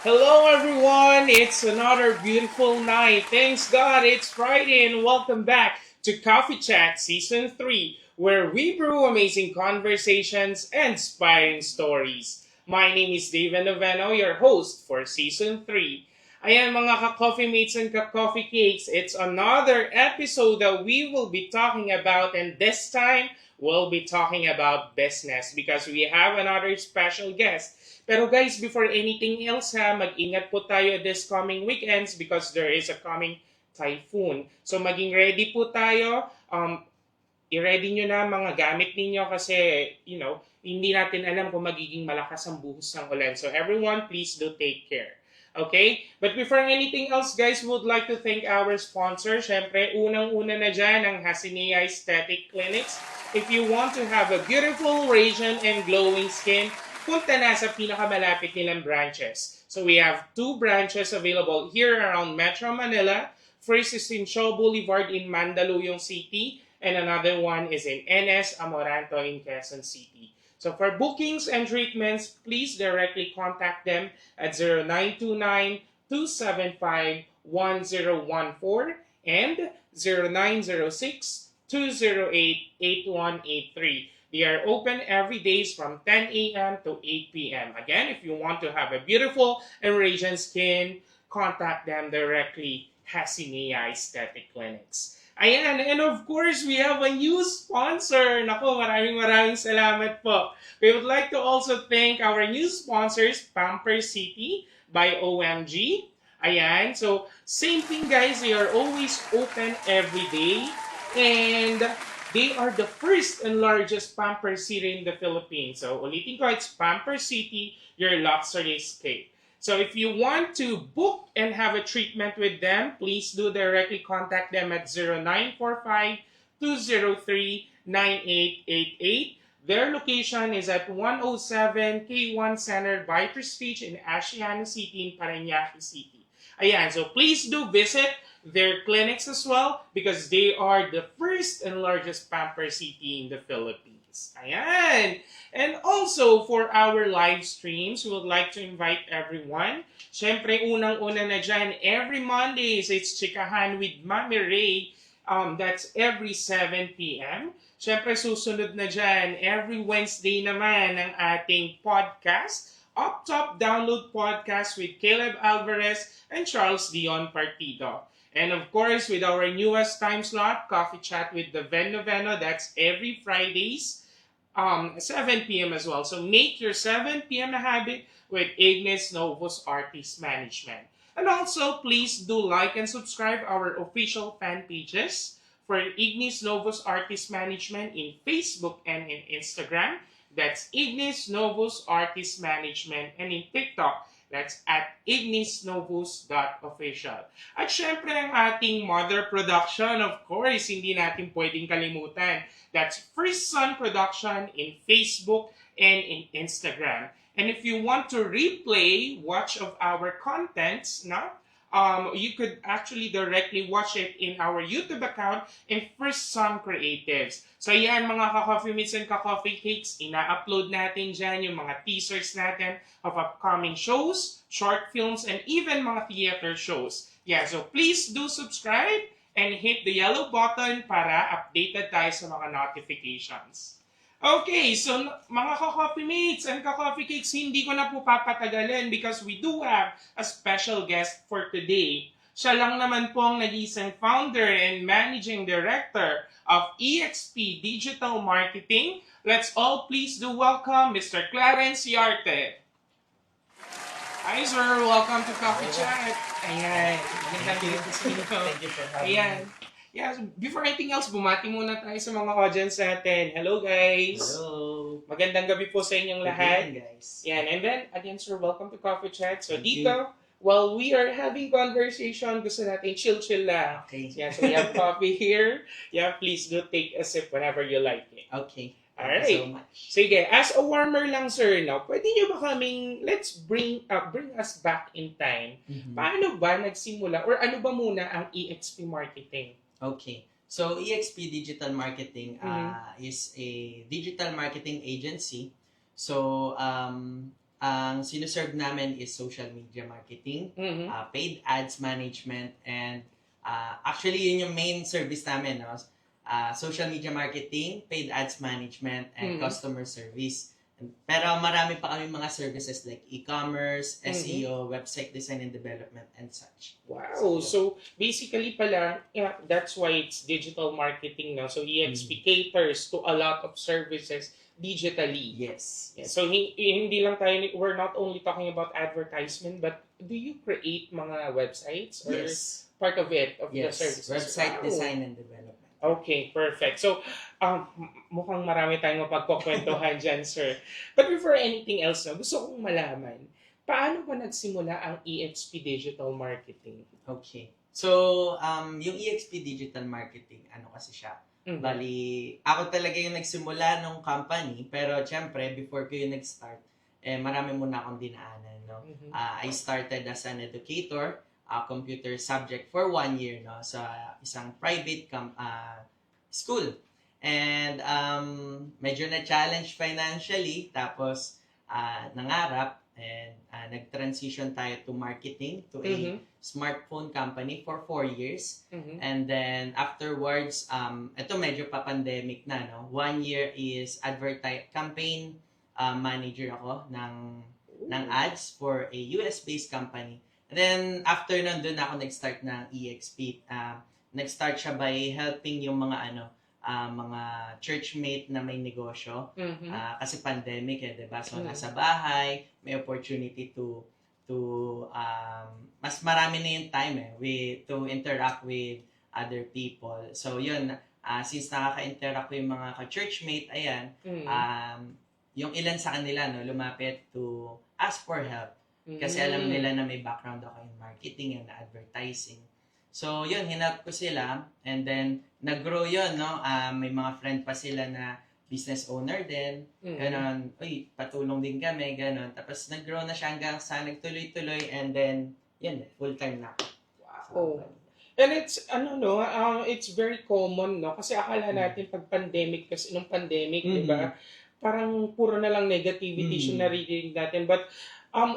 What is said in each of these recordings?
Hello, everyone. It's another beautiful night. Thanks God it's Friday, and welcome back to Coffee Chat Season 3, where we brew amazing conversations and inspiring stories. My name is David Noveno, your host for Season 3. Ayan mga ka-coffee mates and ka-coffee cakes, it's another episode that we will be talking about, and this time we'll be talking about business because we have another special guest. Pero guys, before anything else ha, mag-ingat po tayo this coming weekends because there is a coming typhoon. So maging ready po tayo. I-ready nyo na mga gamit ninyo kasi, hindi natin alam kung magiging malakas ang buhos ng ulan. So everyone, please do take care. Okay? But before anything else, guys, we would like to thank our sponsor. Siyempre, unang-una na dyan ang Hasinea Aesthetic Clinics. If you want to have a beautiful, radiant, and glowing skin, punta na sa pinakamalapit nilang branches. So we have 2 branches available here around Metro Manila. First is in Shaw Boulevard in Mandaluyong City, and another one is in NS Amoranto in Quezon City. So for bookings and treatments, please directly contact them at 0929-275-1014 and 0906-208-8183. They are open every day from 10 a.m. to 8 p.m. Again, if you want to have a beautiful and radiant skin, contact them directly, Hasinea Aesthetic Clinics. Ayan, and of course, we have a new sponsor. Naku, maraming salamat po. We would like to also thank our new sponsors, Pamper City by OMG. Ayan, so same thing guys, they are always open every day. And they are the first and largest Pamper City in the Philippines. So, ulitin ko, it's Pamper City, your luxury escape. So, if you want to book and have a treatment with them, please do directly contact them at 0945-203-9888. Their location is at 107 K1 Center by Prestige in Asiana City in Parañaque City. Ayan, so please do visit their clinics as well because they are the first and largest Pamper City in the Philippines. Ayan! And also, for our live streams, we would like to invite everyone. Siyempre, unang-una na dyan, every Mondays, it's Chikahan with Mami Ray. That's every 7 p.m. Siyempre, susunod na dyan, every Wednesday naman ang ating podcast, Up Top Download Podcast with Caleb Alvarez and Charles Dion Partido. And of course, with our newest time slot, Coffee Chat with the Ven Noveno, that's every Fridays, 7 p.m. as well. So make your 7 p.m. a habit with Ignis Novus Artist Management. And also, please do like and subscribe our official fan pages for Ignis Novus Artist Management in Facebook and in Instagram. That's Ignis Novus Artist Management, and in TikTok, that's at ignisnovus.official. At syempre ang ating mother production, of course, hindi natin pwedeng kalimutan. That's First Son Production in Facebook and in Instagram. And if you want to replay watch of our contents, you could actually directly watch it in our YouTube account in First Son Creatives. So yan mga ka-coffee mates and ka-coffee cakes, ina-upload natin dyan yung mga teasers natin of upcoming shows, short films, and even mga theater shows. Yeah, so please do subscribe and hit the yellow button para updated tayo sa mga notifications. Okay, so mga ka-coffee mates and ka-coffee cakes, hindi ko na po papatagalin because we do have a special guest for today. Siya lang naman po ang nag-isang founder and managing director of EXP Digital Marketing. Let's all please do welcome Mr. Clarence Yarte. Hi sir, welcome to Coffee Chat. Ayan, magandang gabi po sa inyo. Thank you for having Ayan. me. Yeah, so before anything else, bumati muna tayo sa mga audience natin. Hello guys! Hello. Magandang gabi po sa inyong lahat. Good evening, guys. Yan, and then, again sir, welcome to Coffee Chat. So Thank dito, while we are having conversation, gusto natin chill-chill lang. Okay. Yeah, so we have coffee here. Yeah, please do take a sip whenever you like it. Okay. Thank you so Alright. much. Sige, as a warmer lang sir, no, pwede nyo ba kaming, let's bring us back in time. Paano ba nagsimula or ano ba muna ang EXP marketing? Okay. So, EXP Digital Marketing Mhm. is a digital marketing agency. So, ang sinuserve namin is social media marketing, Mhm. paid ads management, and actually yun yung main service namin, no? Social media marketing, paid ads management, and Mhm. customer service. Pero marami pa kami mga services like e-commerce, Mhm. SEO, website design and development, and such. Wow. So, basically pala, yeah, that's why it's digital marketing now. So, EXP caters to a lot of services digitally. Yes. Yeah. So, hindi lang tayo, we're not only talking about advertisement, but do you create mga websites or Yes. part of it, of the Yes. services? Website Wow. design and development. Okay, perfect. So, mukhang marami tayong mapagkukwentuhan dyan, sir. But before anything else, no, gusto kong malaman, paano ba nagsimula ang EXP Digital Marketing? Okay. So, yung EXP Digital Marketing, ano kasi siya? Mhm. Bali, ako talaga yung nagsimula ng company, pero syempre, before ko yung nag-start, marami muna akong dinaanan, no? Mhm. I started as an educator, computer subject for 1 year, no? Sa isang private school. And medyo na-challenge financially, tapos nangarap, and nag-transition tayo to marketing, to a Mhm. smartphone company for 4 years. Mhm. And then afterwards, ito medyo pa-pandemic na, no? 1 year is campaign manager ako ng ads for a US-based company. And then after nun, doon ako nag-start ng EXP. Nag-start siya by helping yung mga mga churchmate na may negosyo. Mhm. Kasi pandemic 'di ba? So Mhm. nasa bahay, may opportunity to mas marami na yung time to interact with other people. So yun, since nakaka-interact ko yung mga ka-churchmate, ayan, Mhm. yung ilan sa kanila no lumapit to ask for help kasi alam nila na may background ako in marketing and advertising. So yun, hinelp ko sila, and then nag-grow yun, no? May mga friend pa sila na business owner din. Mhm. Ganon, uy, patulong din kami, ganon. Tapos nag-grow na siya hanggang sa nagtuloy-tuloy, and then, yan, full-time na ako. Wow. And it's, it's very common, no? Kasi akala natin pag pandemic, kasi nung pandemic, di ba? Parang puro na lang negativity yung naririnig natin. But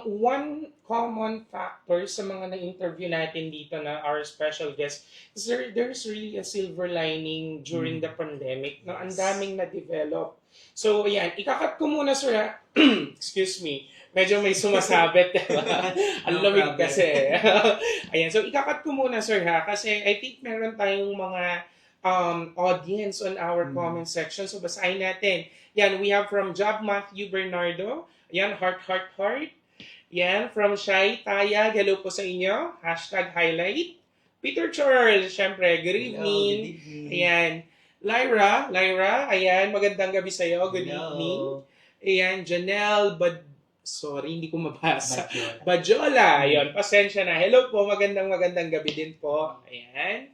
one common factor sa mga na-interview natin dito na our special guest is there's really a silver lining during the pandemic na ang daming na-develop. So, ayan, ikakat ko muna, sir, ha? Excuse me. Medyo may sumasabit. Ang No lamig problem. kasi. Ayan, so ikakat ko muna, sir, ha? Kasi I think meron tayong mga audience on our comment section. So, basahin natin. Yan, we have from Job Matthew Bernardo. Yan, heart, heart, heart. Yan, from Shai Tayag. Hello po sa inyo. Hashtag highlight. Peter Charles, syempre, good evening. Hello, good evening. Ayan. Lyra, ayan, magandang gabi sa'yo. Good Hello. evening. Ayan, Janelle, sorry, hindi ko mabasa. Badyola. Bajola, ayun, pasensya na. Hello po, magandang gabi din po. Ayan.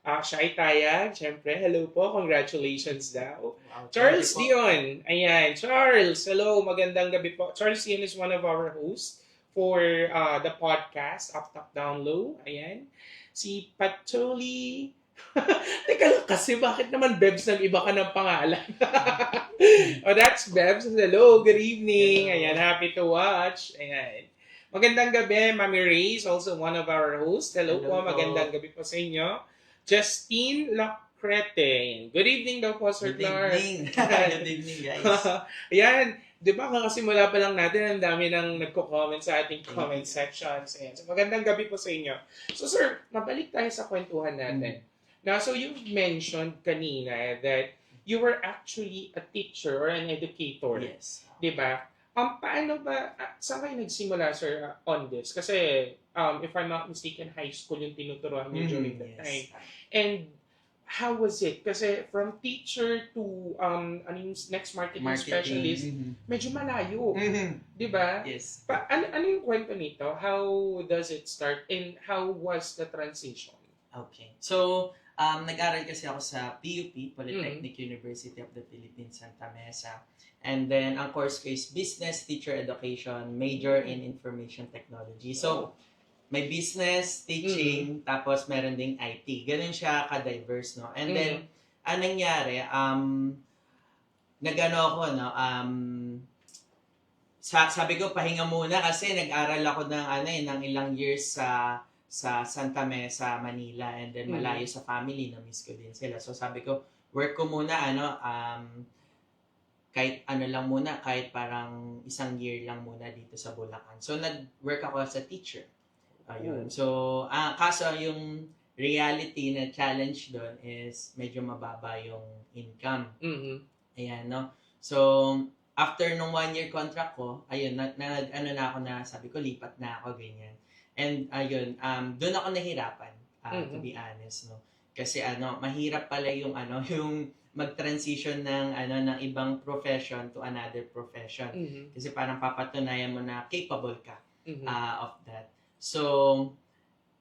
Shai Tayag, syempre, hello po, congratulations daw. Wow, Charles thank you po. Dion, ayan. Charles, hello, magandang gabi po. Charles Dion is one of our hosts for the podcast, Up, Top, Down, Low. Ayan. Si Patuli. Teka lang kasi, bakit naman Bebs nang iba ka ng pangalan? Oh, that's Bebs. Hello, good evening. Hello. Ayan, happy to watch. Ayan. Magandang gabi, Mami Ray is also one of our hosts. Hello, po, Hello po. magandang gabi po sa inyo. Justine Lacrete. Good evening daw po, Sir Good Clark. evening. Good evening, guys. Ayan, di ba kakasimula pa lang natin, ang dami nang nagko-comment sa ating comment sections. Ayan. So, magandang gabi po sa inyo. So, sir, mabalik tayo sa kwentuhan natin. Now, so you mentioned kanina that you were actually a teacher or an educator. Yes. Di ba? Paano ba, saan kayo nagsimula, sir, on this? Kasi, if I'm not mistaken, high school yung tinuturuan niyo during that time. And how was it? Kasi from teacher to ano yung next marketing specialist, Mhm. medyo malayo. Di ba? Yes. Ano yung kwento nito? How does it start and how was the transition? Okay. So, nag-aral kasi ako sa PUP, Polytechnic University of the Philippines, Santa Mesa. And then, ang course ko is Business Teacher Education, major in Information Technology. So, may business, teaching, tapos meron ding IT. Ganun siya ka-diverse, no? And then, anong nangyari, nag-ano ako, no? Sabi ko, pahinga muna kasi nag-aral ako ng ilang years sa Santa Mesa, Manila, and then malayo sa family, na-miss ko din sila. So sabi ko, work ko muna, kahit ano lang muna, kahit parang isang year lang muna dito sa Bulacan. So nag-work ako as a teacher. Ayun. So, kaso yung reality na challenge doon is medyo mababa yung income. Ayan, no? So, after nung 1-year contract ko, ayun, ano na ako na, sabi ko, lipat na ako, ganyan. And ayun, doon ako nahirapan, to be honest, no. Kasi mahirap pala yung yung mag-transition ng ibang profession to another profession. Kasi parang papatunayan mo na capable ka of that. So,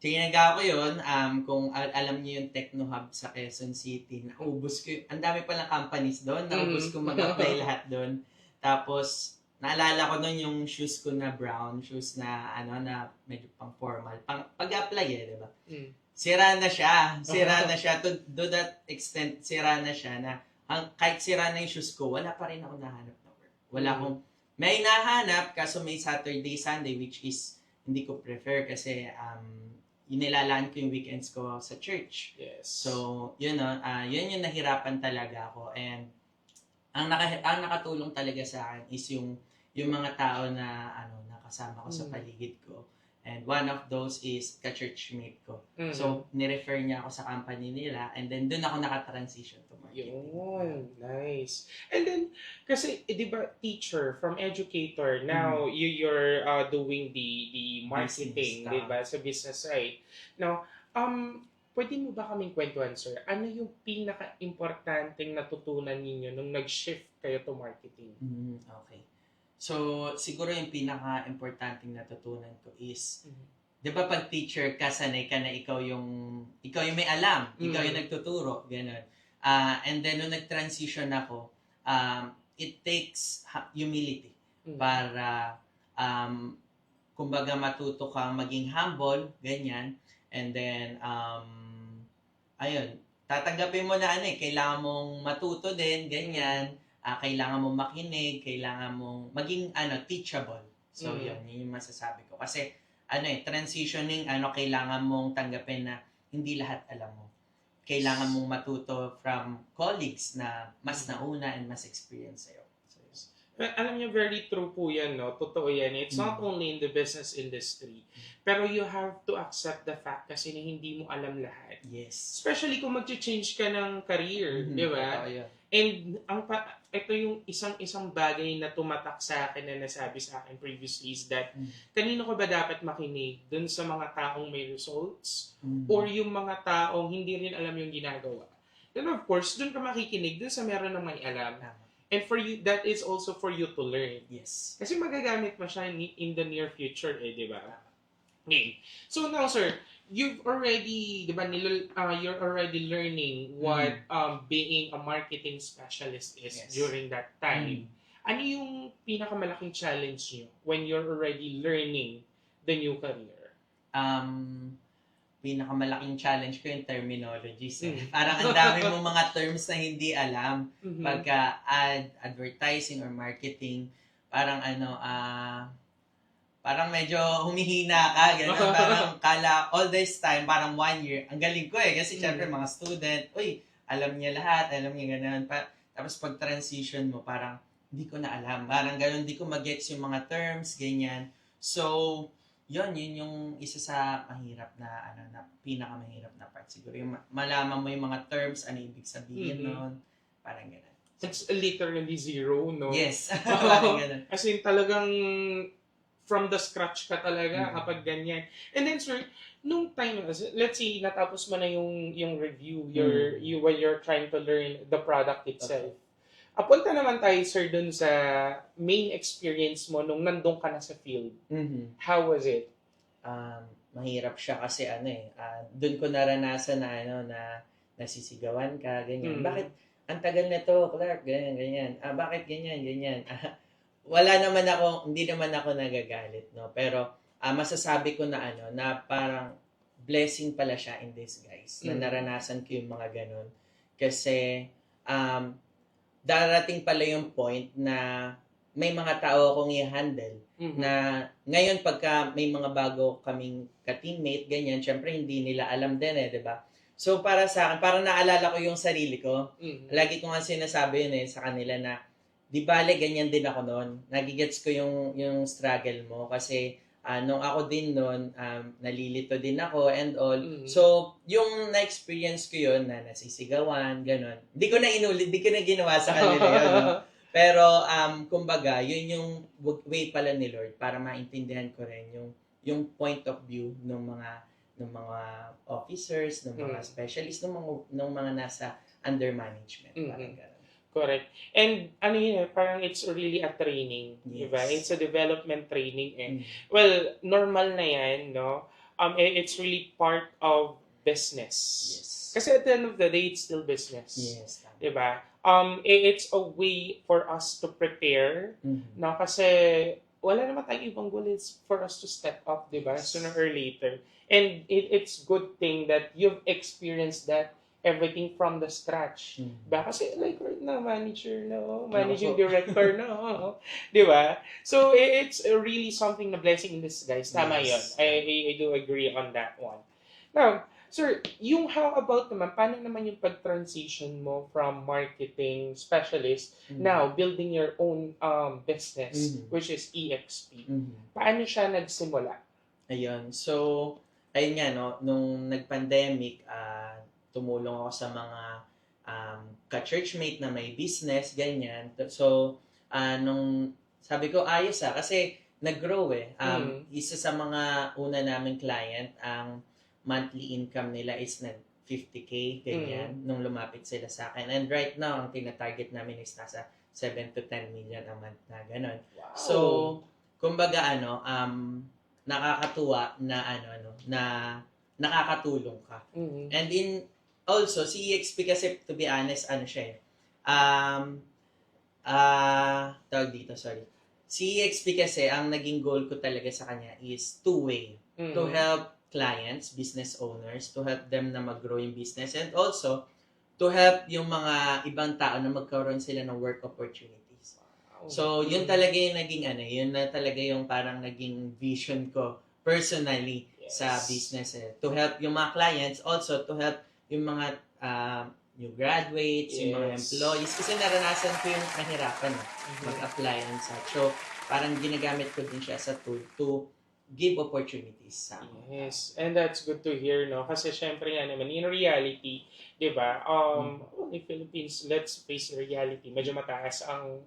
tinaga ko yun, kung alam niyo yung Techno Hub sa Quezon City, naubos ko, ang dami palang companies doon, naubos ko mag-apply lahat doon. Tapos, naalala ko nun yung shoes ko na brown, shoes na na medyo pang formal. Pag-apply di ba? Sira na siya. To that extent, sira na siya na kahit sira na yung shoes ko, wala pa rin ako nahanap na work. Wala akong, may nahanap, kaso may Saturday, Sunday, which is, hindi ko prefer kasi, nilalaan ko yung weekends ko sa church. Yes. So, yun yung nahirapan talaga ako. And, ang nakatulong talaga sa akin is yung mga tao na nakasama ko sa paligid ko. And one of those is ka-churchmate ko. So, ni-refer niya ako sa company nila and then doon ako nakatransition to marketing. Yun, nice. And then, kasi, di ba, teacher from educator, now you're doing the marketing, di ba, sa business side. Now, pwede mo ba kaming kwentuhan, sir? Ano yung pinaka-importanteng natutunan ninyo nung nag-shift kayo to marketing? Okay. So, siguro yung pinaka-importanteng natutunan ko is, di ba pag teacher ka, sanay ka na ikaw yung may alam, ikaw yung nagtuturo, gano'n. And then, nung nag-transition ako, it takes humility para, kumbaga matuto kang maging humble, ganyan. And then, ayun, tatanggapin mo na kailangan mong matuto din, ganyan. Kailangan mong makinig, kailangan mong maging teachable. So, yun yung masasabi ko. Kasi, transitioning, kailangan mong tanggapin na hindi lahat alam mo. Kailangan mong matuto from colleagues na mas nauna and mas experience sa'yo. Alam niyo, very true po yan, no? Totoo yan. It's not only in the business industry, pero you have to accept the fact kasi na hindi mo alam lahat. Yes. Especially kung mag-change ka ng career, di ba? And ito yung isang bagay na tumatak sa akin na nasabi sa akin previously is that kanino ko ba dapat makinig? Dun sa mga taong may results or yung mga taong hindi rin alam yung ginagawa? Then of course, dun ka makikinig dun sa meron ng may alam. And for you, that is also for you to learn. Yes. Kasi magagamit mo siya in the near future, di ba? Okay. So now, sir, you've already, di ba, you're already learning what being a marketing specialist is during that time. Ano yung pinakamalaking challenge niyo when you're already learning the new career? Pinakamalaking challenge ko yung terminologies. Parang ang dami mong mga terms na hindi alam. Pagka advertising or marketing, parang parang medyo humihina ka, gano'n. Parang all this time, parang 1 year, ang galing ko kasi syempre mga student, alam niya lahat, alam niya gano'n. Tapos pag transition mo, parang hindi ko na alam. Parang gano'n, hindi ko mag-gets yung mga terms, ganyan. So, yun yung isa sa mahirap na pinakamahirap na part siguro. Yung malaman mo yung mga terms, ano ibig sabihin nun, parang gano'n. It's literally zero, no? Yes, parang gano'n. As in talagang from the scratch ka talaga kapag ganyan. And then, sir, nung time, let's say, natapos mo na yung review, Mm. when you're trying to learn the product itself. Apunta naman tayo, sir, dun sa main experience mo nung nandun ka na sa field. Mhm. How was it? Mahirap siya kasi doon ko naranasan na na nasisigawan ka, ganyan. Mm. Bakit ang tagal na to, Clark? Ganyan, ganyan. Bakit ganyan, ganyan? Wala naman ako, hindi naman ako nagagalit, no? Pero masasabi ko na na parang blessing pala siya in disguise na Mm. naranasan ko yung mga ganun. Kasi um, darating pala yung point na may mga tao akong i-handle Mhm. na ngayon pagka may mga bago kaming ka-teammate, ganyan, syempre hindi nila alam din di ba? So para sa akin, parang naalala ko yung sarili ko. Mhm. Lagi ko nga sinasabi yun sa kanila na di bale ganyan din ako noon. Nagigets ko yung struggle mo kasi nung ako din noon, nalilito din ako and all. Mhm. So, yung na-experience ko yun na nasisigawan, ganun. Di ko na inulit, di ko na ginawa sa kanila yun. No? Pero, kumbaga, yun yung way pala ni Lord para maintindihan ko rin yung point of view ng mga officers, ng mga specialists, ng mga nasa under management. Parang ganun. Correct. And ano yun, parang it's really a training, Yes. diba? It's a development training Mm. Well, normal na yan, no? It's really part of business. Yes. Kasi at the end of the day, it's still business. Yes. Diba? It's a way for us to prepare, Mhm. no? Kasi wala naman tayong ibang goal, it's for us to step up, diba? Yes. Sooner or later. And it's good thing that you've experienced that everything from the scratch. Mhm. Diba? Kasi like right now, manager na, managing Ako. director na. Di ba? So, it's really something na blessing in disguise. Tama Yes. yun. I do agree on that one. Now, sir, yung how about naman, paano naman yung pag-transition mo from marketing specialist, Mhm. now building your own business, Mhm. which is EXP. Mhm. Paano siya nagsimula? Ayun. So, ayun nga, no, nung nag-pandemic, tumulong ako sa mga ka-churchmate na may business, ganyan. So, nung sabi ko, ayos kasi nag-grow Isa sa mga una naming client, ang monthly income nila is 50K, ganyan, nung lumapit sila sa akin. And right now, ang tina-target namin is nasa 7 to 10 million a month na gano'n. Wow. So, kumbaga nakakatuwa na na nakakatulong ka. Mhm. And also si EXP kasi to be honest siya tawag dito, sorry. Si EXP kasi ang naging goal ko talaga sa kanya is two-way. Mhm. To help clients, business owners, to help them na mag-grow yung business and also to help yung mga ibang tao na magkaroon sila ng work opportunities. So, yun talaga yung naging yun na talaga yung parang naging vision ko personally sa business. To help yung mga clients, also to help yung mga new graduates, yung mga employees. Kasi naranasan ko yung mahirapan mag-apply and such. So, parang ginagamit ko din siya sa tool to give opportunities sa akin. Yes, and that's good to hear, no? Kasi syempre nga naman, in reality, di ba, in Philippines, let's face reality, medyo mataas ang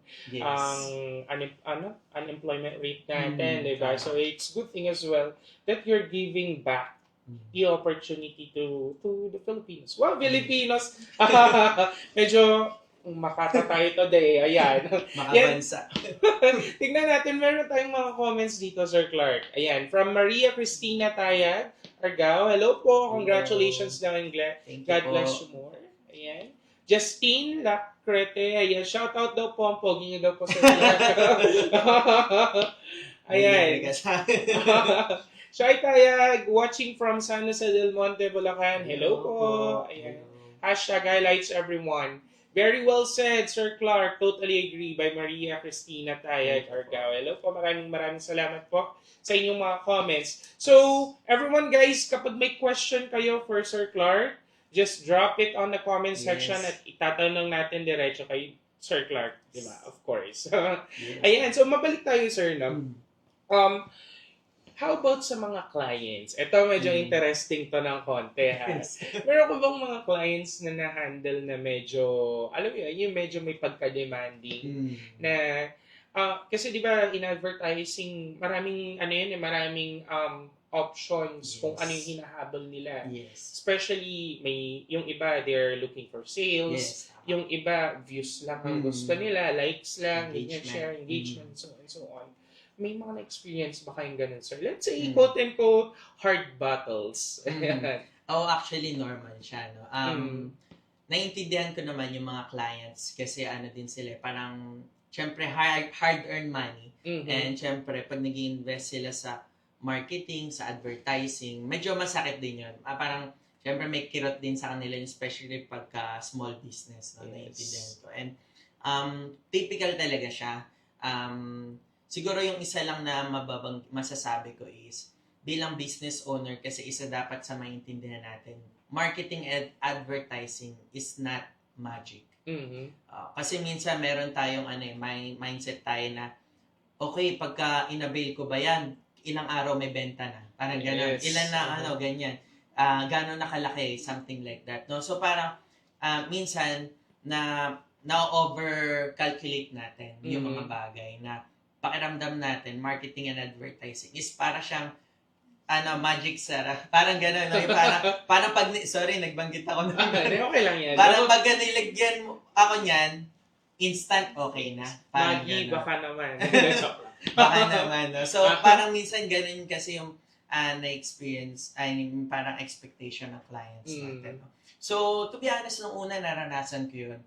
unemployment rate natin, di ba? So it's good thing as well that you're giving back the opportunity to the Filipinos. Well, Filipinos, medyo makata tayo today. Ayan. Makabansa. Tignan natin, meron tayong mga comments dito, Sir Clark. Ayan, from Maria Cristina Tayag, Argao. Hello po. Congratulations daw and God bless you more. Ayan. Justine Lacrete. Ayan, shout out daw po. Ang pogi niyo daw po sa Ayan. Shai Tayag, watching from San Jose del Monte, Bulacan. Hello po. Ayan. Hashtag highlights everyone. Very well said, Sir Clark. Totally agree by Maria Cristina Tayag, Argao. Hello po. Maraming salamat po sa inyong mga comments. So, everyone guys, kapag may question kayo for Sir Clark, just drop it on the comment section at itatanong natin diretso kay Sir Clark. Diba? Of course. Ayan. So, mabalik tayo, Sir. How about sa mga clients? Ito medyo interesting to ng konti. Meron ko bang mga clients na na-handle na medyo, alam mo yun, yung medyo may pagka-demanding na, kasi di ba in advertising, maraming options kung Yes. ano yung hinahabol nila. Yes. Especially, may yung iba, they're looking for sales. Yes. Yung iba, views lang ang gusto nila, likes lang, ganyan, Engagement. share, engagement, so on and so on. May mga na-experience ba kayong ganun, sir? Let's say, Mm. quote-unquote, hard battles. Oh, actually normal siya, no. Mm. Naiintindihan ko naman yung mga clients kasi ano din sila, parang syempre hard-earned money. Mhm. And syempre, pag nag-invest sila sa marketing, sa advertising, medyo masakit din yun. Parang, syempre may kirot din sa kanila, especially pagka small business, no? Yes. Naiintindihan ko. And typical talaga siya. Siguro yung isa lang na masasabi ko is, bilang business owner, kasi isa dapat sa maintindihan natin, marketing and advertising is not magic. Mhm. Kasi minsan meron tayong may mindset tayo na, okay, pagka inabail ko ba yan, ilang araw may benta na. Parang gano'n. Yes. Ilan na ganyan. Gano'n nakalaki, something like that. No? So parang minsan na-over-calculate natin yung mga bagay na pakiramdam natin, marketing and advertising is para siyang magic sarap. Parang gano'n. No? Parang pag, sorry, nagbanggit ako na. Okay lang yan. Parang pag nilagyan mo ako niyan, instant okay na. Parang Magi, gano'n. baka naman. Baka naman, no? So, parang minsan ganun kasi yung na-experience, parang expectation ng clients natin. No? So, to be honest, nung una naranasan ko yun,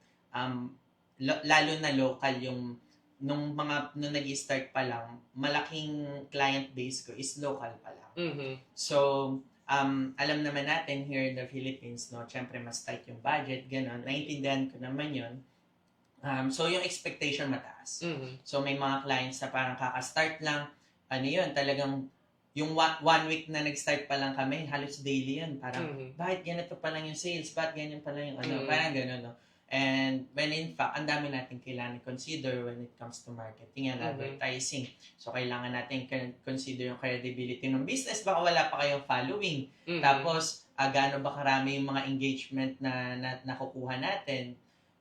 lalo na local yung, nung nag-start pa lang, malaking client base ko is local pa lang. Mhm. So, alam naman natin here in the Philippines, no, syempre mas tight yung budget, gano'n. Naiintindihan ko naman yun. So, yung expectation mataas. Mhm. So, may mga clients na parang kaka-start lang, yun, talagang yung one week na nag-start pa lang kami, halos daily yun. Parang, bakit ganito pa lang yung sales? Bakit ganyan pa lang yung Parang gano'n, no? And when in fact, ang dami natin kailangan consider when it comes to marketing and advertising. So, kailangan natin consider yung credibility ng business. Baka wala pa kayong following. Tapos, gaano ba karami yung mga engagement na nakukuha natin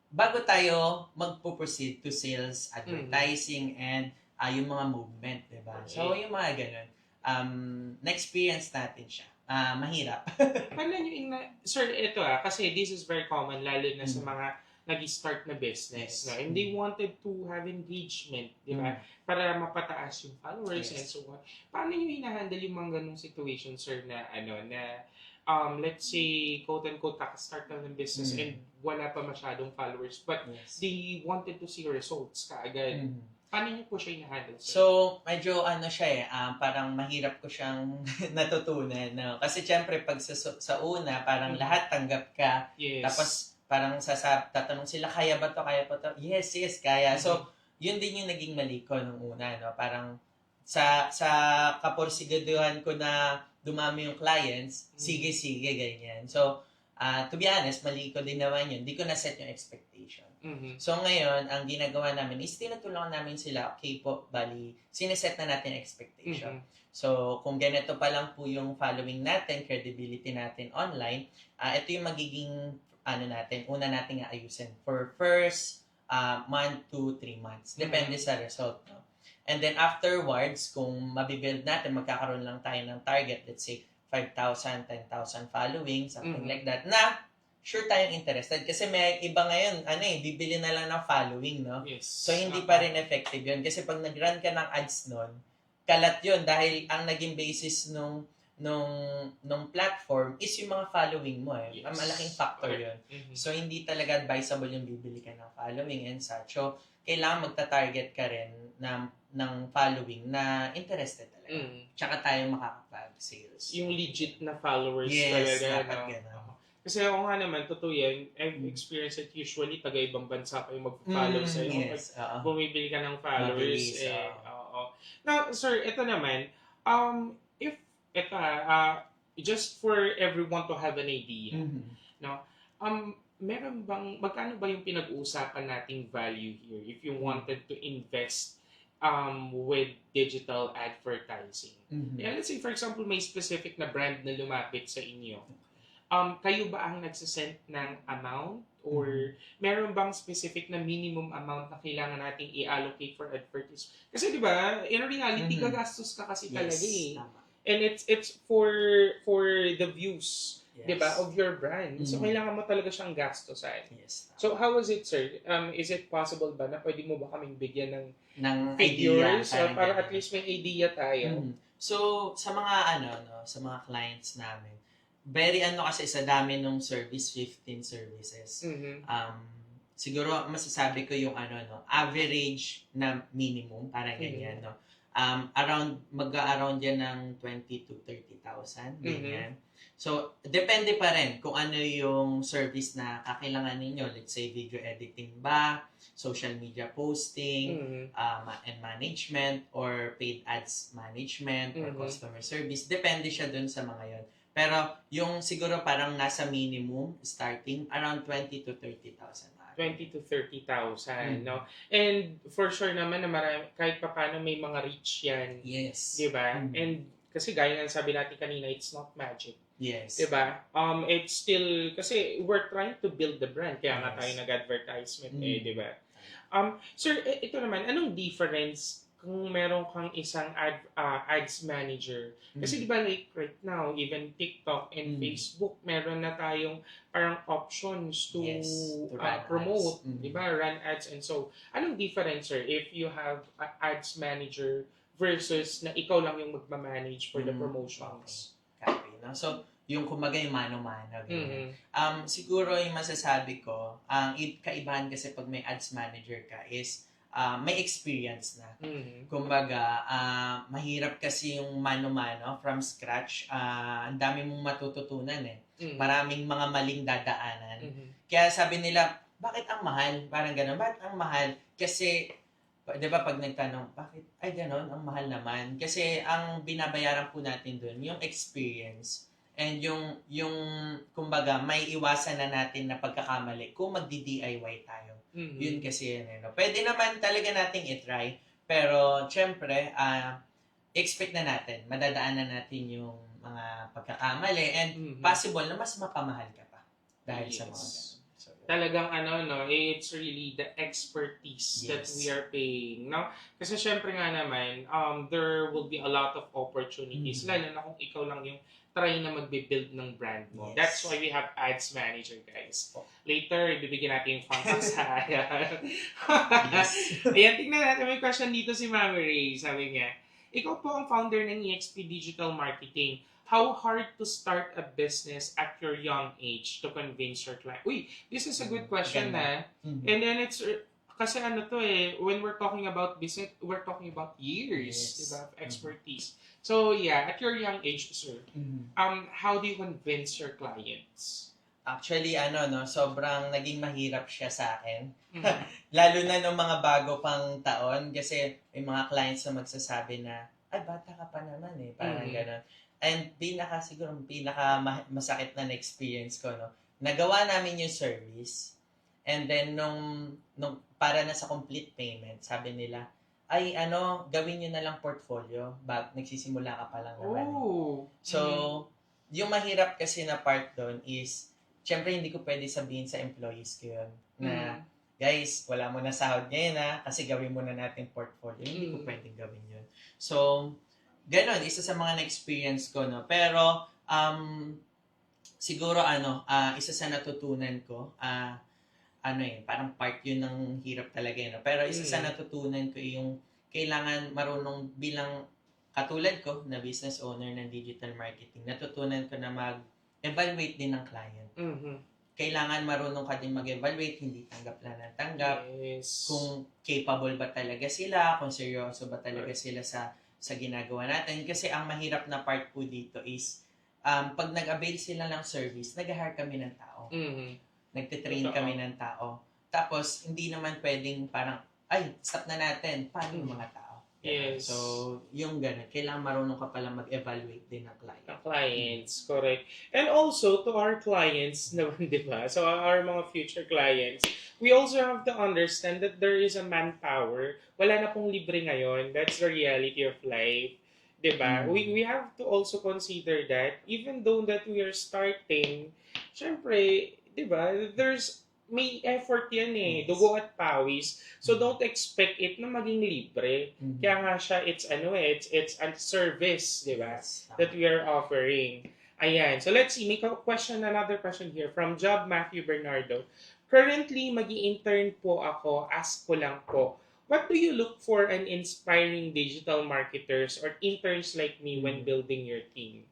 bago tayo magpo-proceed to sales, advertising, and yung mga movement, diba? So, yung mga ganun. Na-experience natin siya. Mahirap. Paano nyo sir, ito kasi this is very common, lalo na sa mga nag-start na business. Yes. No? And they wanted to have engagement, di ba? Para mapataas yung followers and so on. Paano nyo hinahandle yung mga ganung situation, sir, na let's say, quote-unquote, kaka-start na ng business and wala pa masyadong followers, but they wanted to see results kaagad. Paano niyo po siya hinahandle, sir? So, medyo siya parang mahirap ko siyang natutunan. No? Kasi syempre, pag sa una, parang lahat tanggap ka. Yes. Tapos, parang tatanong sila, kaya ba to? Kaya pa to? Yes, kaya. So, yun din yung naging mali ko nung una. No? Parang, sa kaporsigaduhan ko na dumami yung clients, sige, ganyan. So, to be honest, mali ko din naman yun. Hindi ko na-set yung expectation. So ngayon, ang ginagawa namin is tinutulungan namin sila, okay po, bali, sineset na natin expectation. So kung ganito pa lang po yung following natin, credibility natin online, ito yung magiging una nating aayusin for first month to 3 months. Depende sa result. No? And then afterwards, kung mabibuild natin, magkakaroon lang tayo ng target, let's say 5,000, 10,000 following, something like that, na sure tayong interested. Kasi may iba ngayon, bibili na lang ng following, no? Yes. So, hindi pa rin effective yun. Kasi pag nag-run ka ng ads nun, kalat yun dahil ang naging basis nung platform is yung mga following mo. Yes. Malaking factor yun. So, hindi talaga advisable yung bibili ka ng following and such. So, kailangan magta-target ka rin ng following na interested talaga. Tsaka tayo makakapag-sales. Yung legit na followers yes, talaga. Dapat ganun. Kasi ako nga naman, totoo yan, I've experienced it usually, taga-ibang bansa pa yung mag-follow sa'yo. Yes, bumibili ka ng followers. Now, sir, ito naman, if, just for everyone to have an idea, no? Meron bang, magkano ba yung pinag-uusapan nating value here if you wanted to invest with digital advertising? Yeah, let's say, for example, may specific na brand na lumapit sa inyo. Kayo ba ang nagsasend ng amount? Or meron bang specific na minimum amount na kailangan nating i-allocate for advertising? Kasi di ba, in reality, gagastos ka kasi talaga eh. And it's for the views, 'di ba, Yes. of your brand. So Mhm. kailangan mo talaga siyang gastusan. Yes. So how was it, sir? Is it possible ba na pwede mo ba kaming bigyan ng Ng idea, figures parang para at ganun. least may idea tayo? So, sa mga ano, no, sa mga clients namin, very ano kasi sa dami nung service, 15 services. Mhm. Siguro masasabi ko yung ano, no, average na minimum, parang ganyan, no. Mag-around yan ng 20 to 30,000, ganyan. So, depende pa rin kung ano yung service na kakailangan ninyo. Let's say, video editing ba, social media posting, and management, or paid ads management, or customer service. Depende siya dun sa mga yon. Pero, yung siguro parang nasa minimum, starting, around 20 to 30,000. 20 to 30,000, no? And for sure naman na marami, kahit pa paano may mga reach yan. Yes. Di ba? And kasi gaya ng sabi natin kanina, it's not magic. Yes. Di ba? It's still, kasi we're trying to build the brand, kaya nga tayo nag-advertisement di ba? Sir, ito naman, anong difference kung meron kang isang ads manager? Kasi di ba like right now, even TikTok and Facebook, meron na tayong parang options to promote, di ba? Run ads and so. Anong difference, sir, if you have a ads manager versus na ikaw lang yung magmamanage for the promotions? Copy, no? So, yung kumbaga yung mano-mano. Siguro yung masasabi ko, ang kaibahan kasi pag may ads manager ka is may experience na. Kumbaga, mahirap kasi yung mano-mano from scratch. Ang dami mong matututunan Maraming mga maling dadaanan. Kaya sabi nila, bakit ang mahal? Parang gano'n. Bakit ang mahal? Kasi, di ba pag nagtanong, bakit? Ay, gano'n, ang mahal naman. Kasi ang binabayaran po natin dun, yung experience and yung kumbaga, may iwasan na natin na pagkakamali kung magdi-DIY tayo. Yun kasi yun. Pwede naman talaga nating itry, pero syempre, expect na natin, madadaanan natin yung mga pagkakamali and possible na mas mapamahal ka pa dahil sa mga ganun. So, talagang it's really the expertise that we are paying, no? Kasi syempre nga naman, there will be a lot of opportunities, lalo na kung ikaw lang yung try na magbe-build ng brand mo. Yes. That's why we have ads manager, guys. Later, ibibigyan natin yung contacts. Ayan, tingnan natin. May question dito si Mami Ray. Sabi niya, ikaw po ang founder ng EXP Digital Marketing. How hard to start a business at your young age to convince your client? Uy, this is a good question na. And then it's, kasi when we're talking about business, we're talking about years, diba, of expertise. So yeah, at your young age, sir, how do you convince your clients? Actually, sobrang naging mahirap siya sa akin. Lalo na nung mga bago pang taon kasi may mga clients na magsasabi na, ay, bata ka pa naman parang gano'n. And siguro masakit na experience ko, nagawa namin yung service, and then nung para na sa complete payment, sabi nila, ay gawin nyo na lang portfolio, nagsisimula ka pa lang naman. So, yung mahirap kasi na part doon is, syempre hindi ko pwede sabihin sa employees ko yun, na, guys, wala mo na sahod ngayon kasi gawin mo na natin portfolio. Hindi ko pwedeng gawin yun. So, ganon, isa sa mga na-experience ko, pero, siguro, isa sa natutunan ko, parang part yun ng hirap talaga, pero isa sa natutunan ko yung kailangan marunong bilang katulad ko na business owner ng digital marketing, natutunan ko na mag-evaluate din ng client. Kailangan marunong ka din mag-evaluate, hindi tanggap lang ng tanggap. Yes. Kung capable ba talaga sila, kung seryoso ba talaga sila sa ginagawa natin. Kasi ang mahirap na part po dito is, pag nag-avail sila ng service, nag-hire kami ng tao. Nagtitrain kami ng tao. Tapos, hindi naman pwedeng parang, ay, stop na natin. Paano yung mga tao? Yes. So, yung gano'n. Kailangan marunong ka pala mag-evaluate din ng client. Ng clients, correct. And also, to our clients naman, di ba? So, our mga future clients, we also have to understand that there is a manpower. Wala na pong libre ngayon. That's the reality of life. Diba? We have to also consider that even though that we are starting, syempre, diba, there's may effort yan eh, Yes. dugo at pawis. So don't expect it na maging libre. Mhm. Kaya nga siya, it's a service, di ba? Yes, tama. That we are offering. Ayan. So let's see, may another question here from Job Matthew Bernardo. Currently, magi-intern po ako, ask ko lang po. What do you look for in inspiring digital marketers or interns like me when building your team?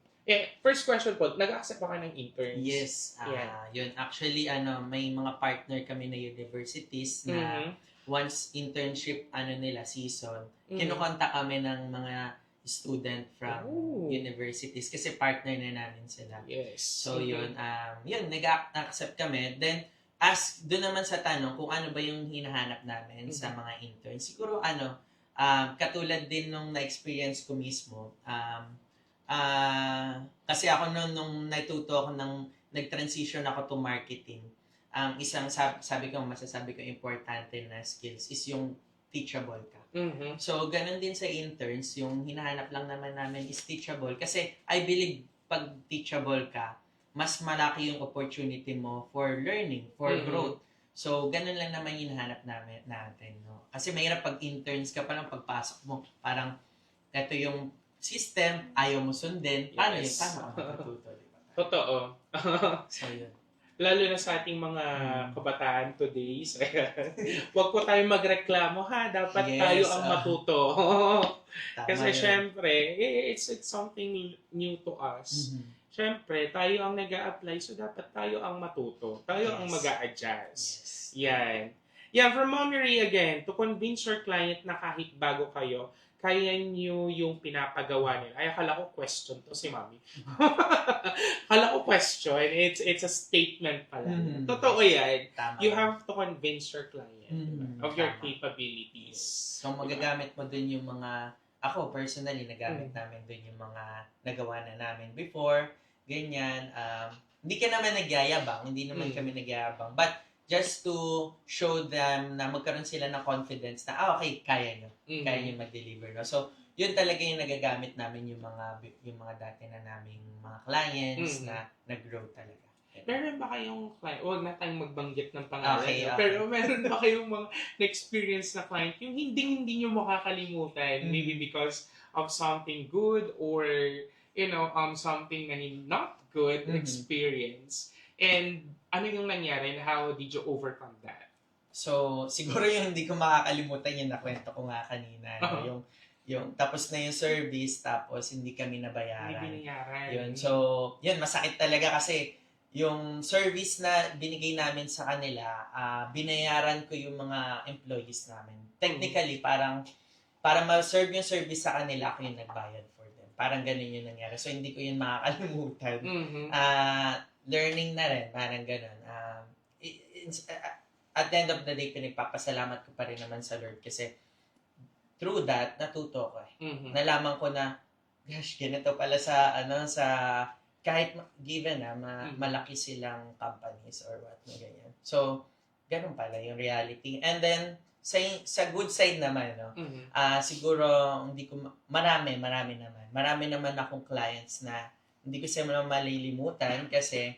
First question po, nag-accept ba kayo ng interns? Yes, Yeah. yun. Actually, may mga partner kami na universities na Mhm. once internship nila season, Mhm. kinukontak kami ng mga student from Ooh. universities kasi partner na namin sila. Yes. So Mhm. yun, nag-accept kami. Then doon naman sa tanong kung ano ba yung hinahanap namin sa mga interns. Siguro katulad din nung na-experience ko mismo, kasi ako nung natuto ako nag-transition ako to marketing, isang masasabi ko importante na skills is yung teachable ka. Mhm. So, ganun din sa interns, yung hinahanap lang naman namin is teachable. Kasi I believe pag teachable ka, mas malaki yung opportunity mo for learning, for growth. So, ganun lang naman yung hinahanap natin. No? Kasi mahirap pag interns ka pa lang, pagpasok mo, parang ito yung system, ayaw mo sundin. Paano Yes. Paano ka matututo? Diba? Totoo. So, yun. Lalo na sa ating mga kabataan today. Huwag po tayo magreklamo ha. Dapat Yes, tayo ang matuto. Tama Kasi yun. syempre, it's something new to us. Mhm. Syempre, tayo ang nag-a-apply, so dapat tayo ang matuto. Tayo ang Yes. mag-a-adjust. Yes. Yan. Yeah, from Mommy again, to convince your client na kahit bago kayo, kaya nyo yung pinapagawa nila. Ay, akala ko question to si Mommy. Akala ko question. It's a statement pala. Mhm. Totoo yan. Tama. You have to convince your client Mhm. of your Tama. capabilities. So, magagamit mo dun yung mga, ako personally, nagamit namin dun yung mga nagawa na namin before, ganyan. Hindi ka naman nagyayabang, hindi naman kami nagyayabang, but just to show them na magkaroon sila ng confidence na, okay, kaya nyo mag-deliver. No? So, yun talaga yung nagagamit namin yung mga dati na naming mga clients na nag-grow talaga. Meron ba kayong client, huwag na tayong magbanggit ng pangalan, Okay. pero meron ba kayong mga experience na client yung hindi nyo makakalimutan, maybe because of something good or, something na not good experience, and ano yung nangyari and how did you overcome that? So, siguro yung hindi ko makakalimutan yung nakwento ko nga kanina. No? Yung tapos na yung service, tapos hindi kami Hindi nabayaran. binayaran. Yun. So, yun, masakit talaga kasi yung service na binigay namin sa kanila, binayaran ko yung mga employees namin. Technically, para ma-serve yung service sa kanila, ako yung nagbayad for them. Parang ganun yung nangyari. So, hindi ko yun makakalimutan. Learning na rin, parang ganun. At the end of the day, pinagpapasalamat ko pa rin naman sa Lord kasi through that, natuto ko eh. Nalaman ko na, gosh, ganito pala sa kahit given na malaki silang companies or what na ganyan. So, ganun pala yung reality. And then, sa good side naman, no? Siguro, marami naman. Marami naman akong clients na hindi ko sila malilimutan kasi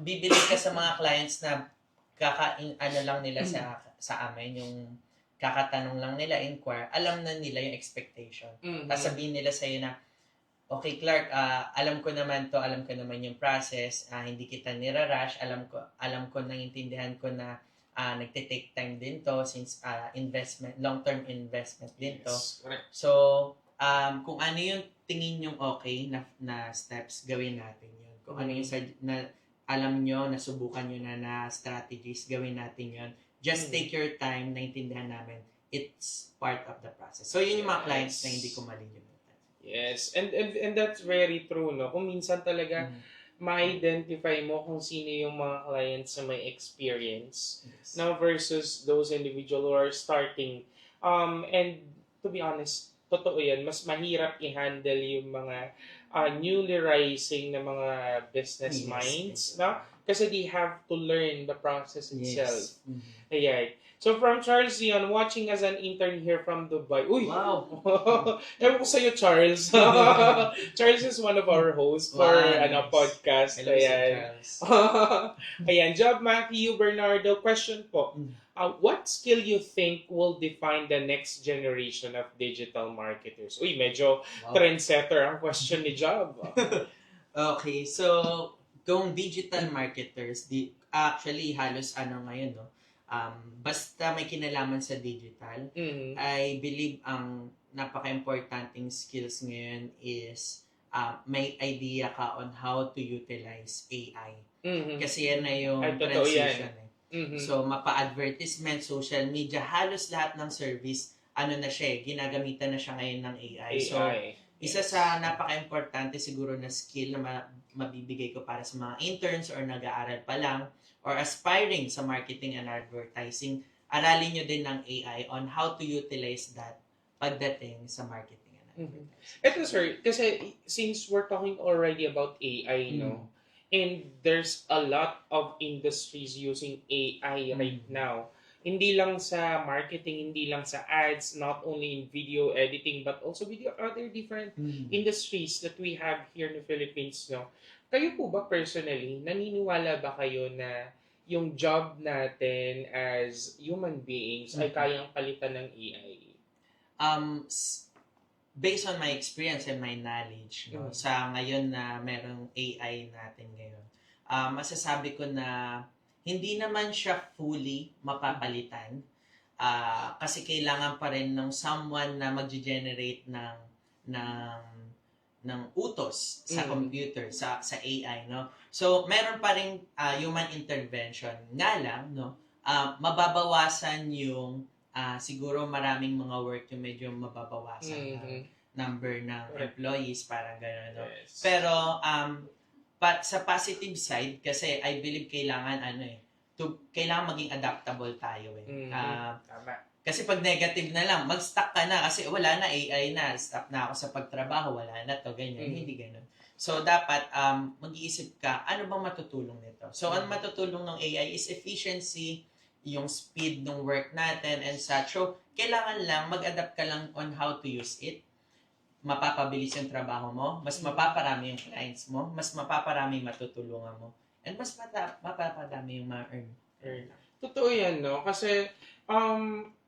bibili ka sa mga clients na lang nila sa amin, yung kakatanong lang nila, inquire, alam na nila yung expectation. Tapos sabihin nila sa'yo na, okay Clark, alam ko naman yung process, hindi kita nirarush, alam ko, naiintindihan ko na nagte-take time din to since long-term investment din to. Correct. So, kung ano yung tingin yung okay na steps, gawin natin yun. Kung ano yung alam nyo, nasubukan nyo na strategies, gawin natin yun. Just take your time, naintindihan namin, it's part of the process. So, yun yung mga clients na hindi ko malilimutan. Yes, and that's very true, no? Kung minsan talaga ma-identify mo kung sino yung mga clients na may experience now versus those individual who are starting. And to be honest, totoo yan, mas mahirap i-handle yung mga newly rising na mga business minds, no? Kasi they have to learn the process itself. Yes. Mhm. Ayan. So from Charles Dion, watching as an intern here from Dubai. Uy! Wow. Ewan ko sa'yo, Charles. Charles is one of our hosts for Wow, nice. podcast. Hello, Sir Ayan. Charles. Ayan. Job Matthew Bernardo, question po. What skill you think will define the next generation of digital marketers? Uy, medyo Wow. trendsetter ang question ni Job. Okay, so kung digital marketers, actually halos ngayon, no? Basta may kinalaman sa digital, Mhm. I believe ang napaka-importanting skills ngayon is may idea ka on how to utilize AI. Mhm. Kasi yan na yung Ay, totoo yan. transition. Mhm. So, mapa-advertisement, social media, halos lahat ng service, na siya ginagamitan na siya ngayon ng AI. So, isa sa napaka-importante siguro na skill na mabibigay ko para sa mga interns or nag-aaral pa lang or aspiring sa marketing and advertising, aralin nyo din ng AI on how to utilize that pagdating sa marketing and advertising. Ito sir, kasi since we're talking already about AI, no? And there's a lot of industries using AI right now. Hindi lang sa marketing, hindi lang sa ads, not only in video editing, but also video other different industries that we have here in the Philippines, no? Kayo po ba personally, naniniwala ba kayo na yung job natin as human beings ay kayang palitan ng AI? Based on my experience and my knowledge, no, sa ngayon na merong AI natin ngayon, masasabi ko na hindi naman siya fully mapapalitan kasi kailangan pa rin ng someone na mag-generate ng utos sa computer, sa AI, no? So, meron pa rin human intervention. Nga lang, no, mababawasan yung siguro maraming mga work yung medyo mababawasan ng number ng employees, parang gano'n, no? Yes. Pero, sa positive side, kasi I believe kailangan, kailangan maging adaptable tayo, Tama. Kasi pag negative na lang, mag-stuck ka na kasi wala na, AI na, stop na ako sa pagtrabaho, wala na to, ganyan, hindi ganun. So, dapat mag-iisip ka, ano bang matutulong nito? So, ang matutulong ng AI is efficiency, yung speed ng work natin and such. So, kailangan lang, mag-adapt ka lang on how to use it. Mapapabilis yung trabaho mo, mas mapaparami yung clients mo, mas mapaparami yung matutulungan mo, and mas mapapadami yung ma-earn. Totoo yan, no? Kasi,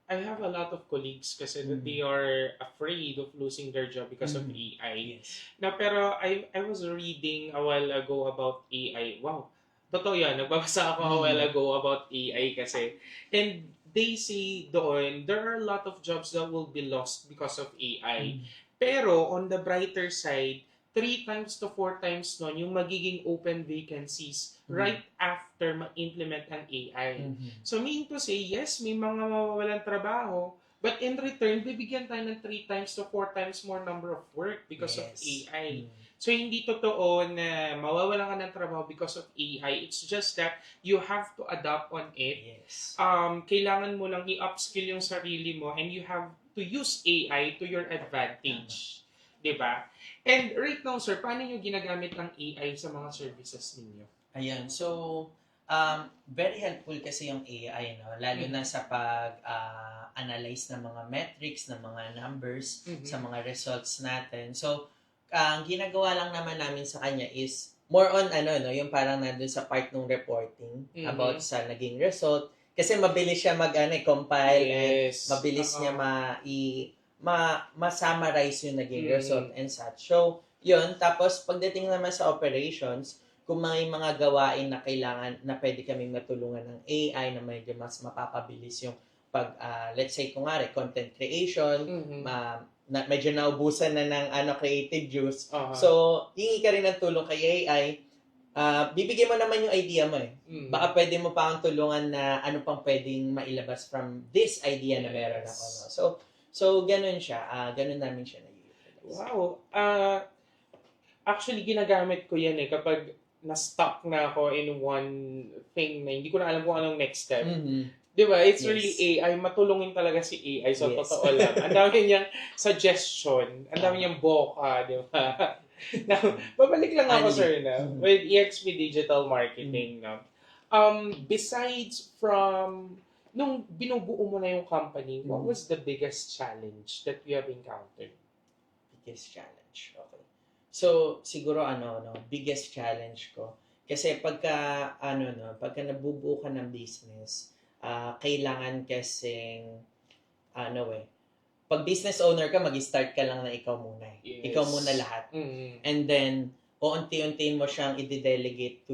I have a lot of colleagues kasi that they are afraid of losing their job because of AI. Yes. Na pero I was reading a while ago about AI. Wow. Totoo yan. Nagbabasa ako a while ago about AI kasi. And they say doon, there are a lot of jobs that will be lost because of AI. Pero on the brighter side, 3 times to 4 times nun yung magiging open vacancies right after ma-implement ang AI. So meaning to say, yes, may mga mawawalan trabaho, but in return, bibigyan tayo ng 3 times to 4 times more number of work because of AI. So hindi totoo na mawawalan ka ng trabaho because of AI. It's just that you have to adapt on it. Yes. Kailangan mo lang i-upskill yung sarili mo and you have to use AI to your advantage. Diba? And right now, sir, paano nyo ginagamit ang AI sa mga services ninyo? Ayan. So, very helpful kasi yung AI, no? Lalo na sa pag-analyze ng mga metrics, ng mga numbers, sa mga results natin. So, ang ginagawa lang naman namin sa kanya is more on, yung parang nandun sa part ng reporting about sa naging result. Kasi mabilis siya compile and mabilis niya ma-summarize yung naging result and such. So, yun. Tapos, pagdating naman sa operations, kung may mga gawain na kailangan na pwede kaming matulungan ng AI na medyo mas mapapabilis yung let's say, kunwari, content creation, medyo naubusan na ng creative juice. So, hingi ka rin ng tulong kay AI. Bibigyan mo naman yung idea mo Baka pwede mo pa ang tulungan na ano pang pwedeng mailabas from this idea na meron ako. No? So ganun siya. Ganun namin siya na-utilize. Wow. Actually, ginagamit ko yan kapag na-stuck na ako in one thing na hindi ko na alam kung anong next step. Diba? It's really AI. Matulungin talaga si AI. So, totoo lang. Ang dami niyang suggestion. Ang dami niyang boka. Diba? Now, babalik lang ako, Anli. sir, no? With EXP Digital Marketing, no? Besides from, nung binubuo mo na yung company, what was the biggest challenge that you have encountered? Biggest challenge. Okay. So, siguro no, biggest challenge ko. Kasi pagka nabubuo ka ng business, kailangan kasing, ano pag business owner ka, mag-start ka lang na ikaw muna eh. Yes. Ikaw muna lahat. Mm. And then, unti-unti mo siyang i-delegate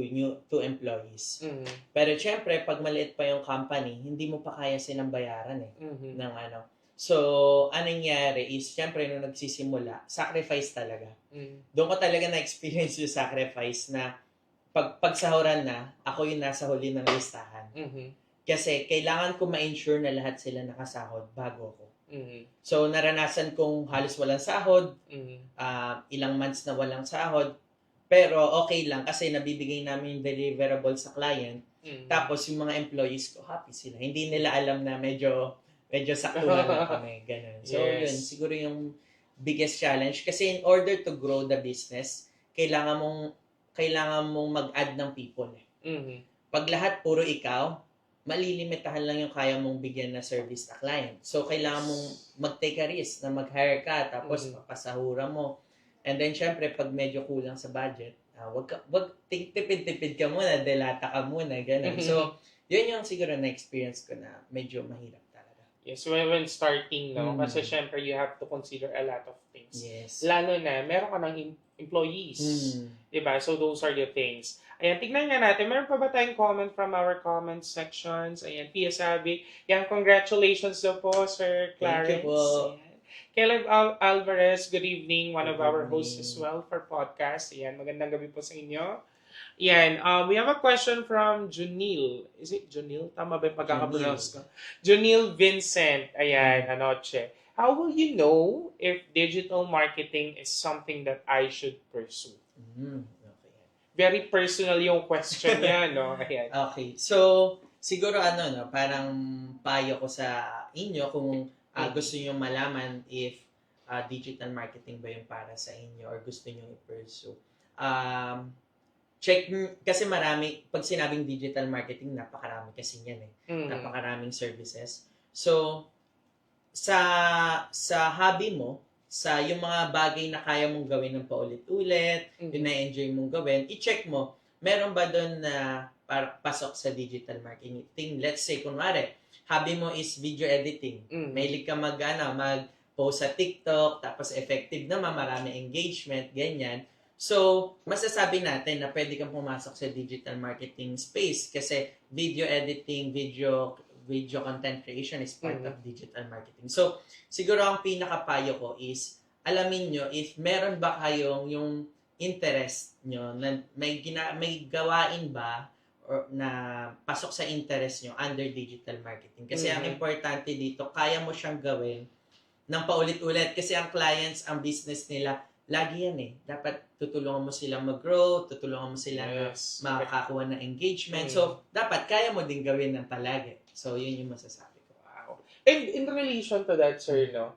to employees. Mm. Pero syempre, pag maliit pa yung company, hindi mo pa kaya silang bayaran eh. Mhm. Ng ano. So, anong nangyari is, syempre, nung nagsisimula, sacrifice talaga. Mm. Doon ko talaga na-experience yung sacrifice na pagsahuran na, ako yung nasa huli ng listahan. Mhm. Kasi kailangan ko ma-ensure na lahat sila nakasahod bago ako. Mhm. So, naranasan kong halos walang sahod, Mhm. ilang months na walang sahod, pero okay lang kasi nabibigay namin yung deliverable sa client. Mhm. Tapos yung mga employees ko, happy sila. Hindi nila alam na medyo saktuhan lang kami. Ganun. So, Yes. yun. Siguro yung biggest challenge. Kasi in order to grow the business, kailangan mong mag-add ng people. Mhm. Pag lahat puro ikaw, malilimitahan lang yung kaya mong bigyan na service na client. So, kailangan mong mag-take a risk na mag-hire ka, tapos papasahura mo. And then, syempre, pag medyo kulang sa budget, wag tipid-tipid ka muna, delata ka muna, ganun. So, yun yung siguro na-experience ko na medyo mahirap talaga. Yes, when starting, no? Kasi syempre, you have to consider a lot of things. Yes. Lalo na, meron ka ng employees. Diba? So, those are the things. Ayan, tignan nga natin. Meron pa ba tayong comment from our comment sections? Ayan, Pia sabi. Yan, congratulations daw po, Sir Clarence. Thank you po. Ayan. Caleb Alvarez, good evening. One of Good our evening. hosts as well for podcast. Ayan, magandang gabi po sa inyo. Yan, we have a question from Junil. Is it Junil? Tama ba yung pagkakapronounce ko? Junil Vincent. Ayan, anoche. How will you know if digital marketing is something that I should pursue? Okay. Very personal yung question niya, no? Ayan. Okay. So, siguro parang payo ko sa inyo kung gusto niyo malaman if digital marketing ba yung para sa inyo or gusto niyo i-pursue. Check, kasi pag sinabing digital marketing, napakarami kasi yan eh. Napakaraming services. So, sa hobby mo, sa yung mga bagay na kaya mong gawin ng paulit-ulit, yung na-enjoy mong gawin, i-check mo, meron ba doon na pasok sa digital marketing? Let's say, kunwari, hobby mo is video editing. Mahilig ka mag-post sa TikTok, tapos effective naman, marami engagement, ganyan. So, masasabi natin na pwede kang pumasok sa digital marketing space kasi video editing, video content creation is part of digital marketing. So, siguro ang pinakapayo ko is, alamin nyo if meron ba kayong yung interest nyo, na may gawain ba or na pasok sa interest nyo under digital marketing. Kasi ang importante dito, kaya mo siyang gawin ng paulit-ulit. Kasi ang clients, ang business nila, lagi yan eh. Dapat tutulungan mo silang mag-grow, tutulungan mo silang makakakuha ng engagement. So, dapat kaya mo din gawin ng palagi. So, yun yung masasabi ko. Wow. And in relation to that, sir, no?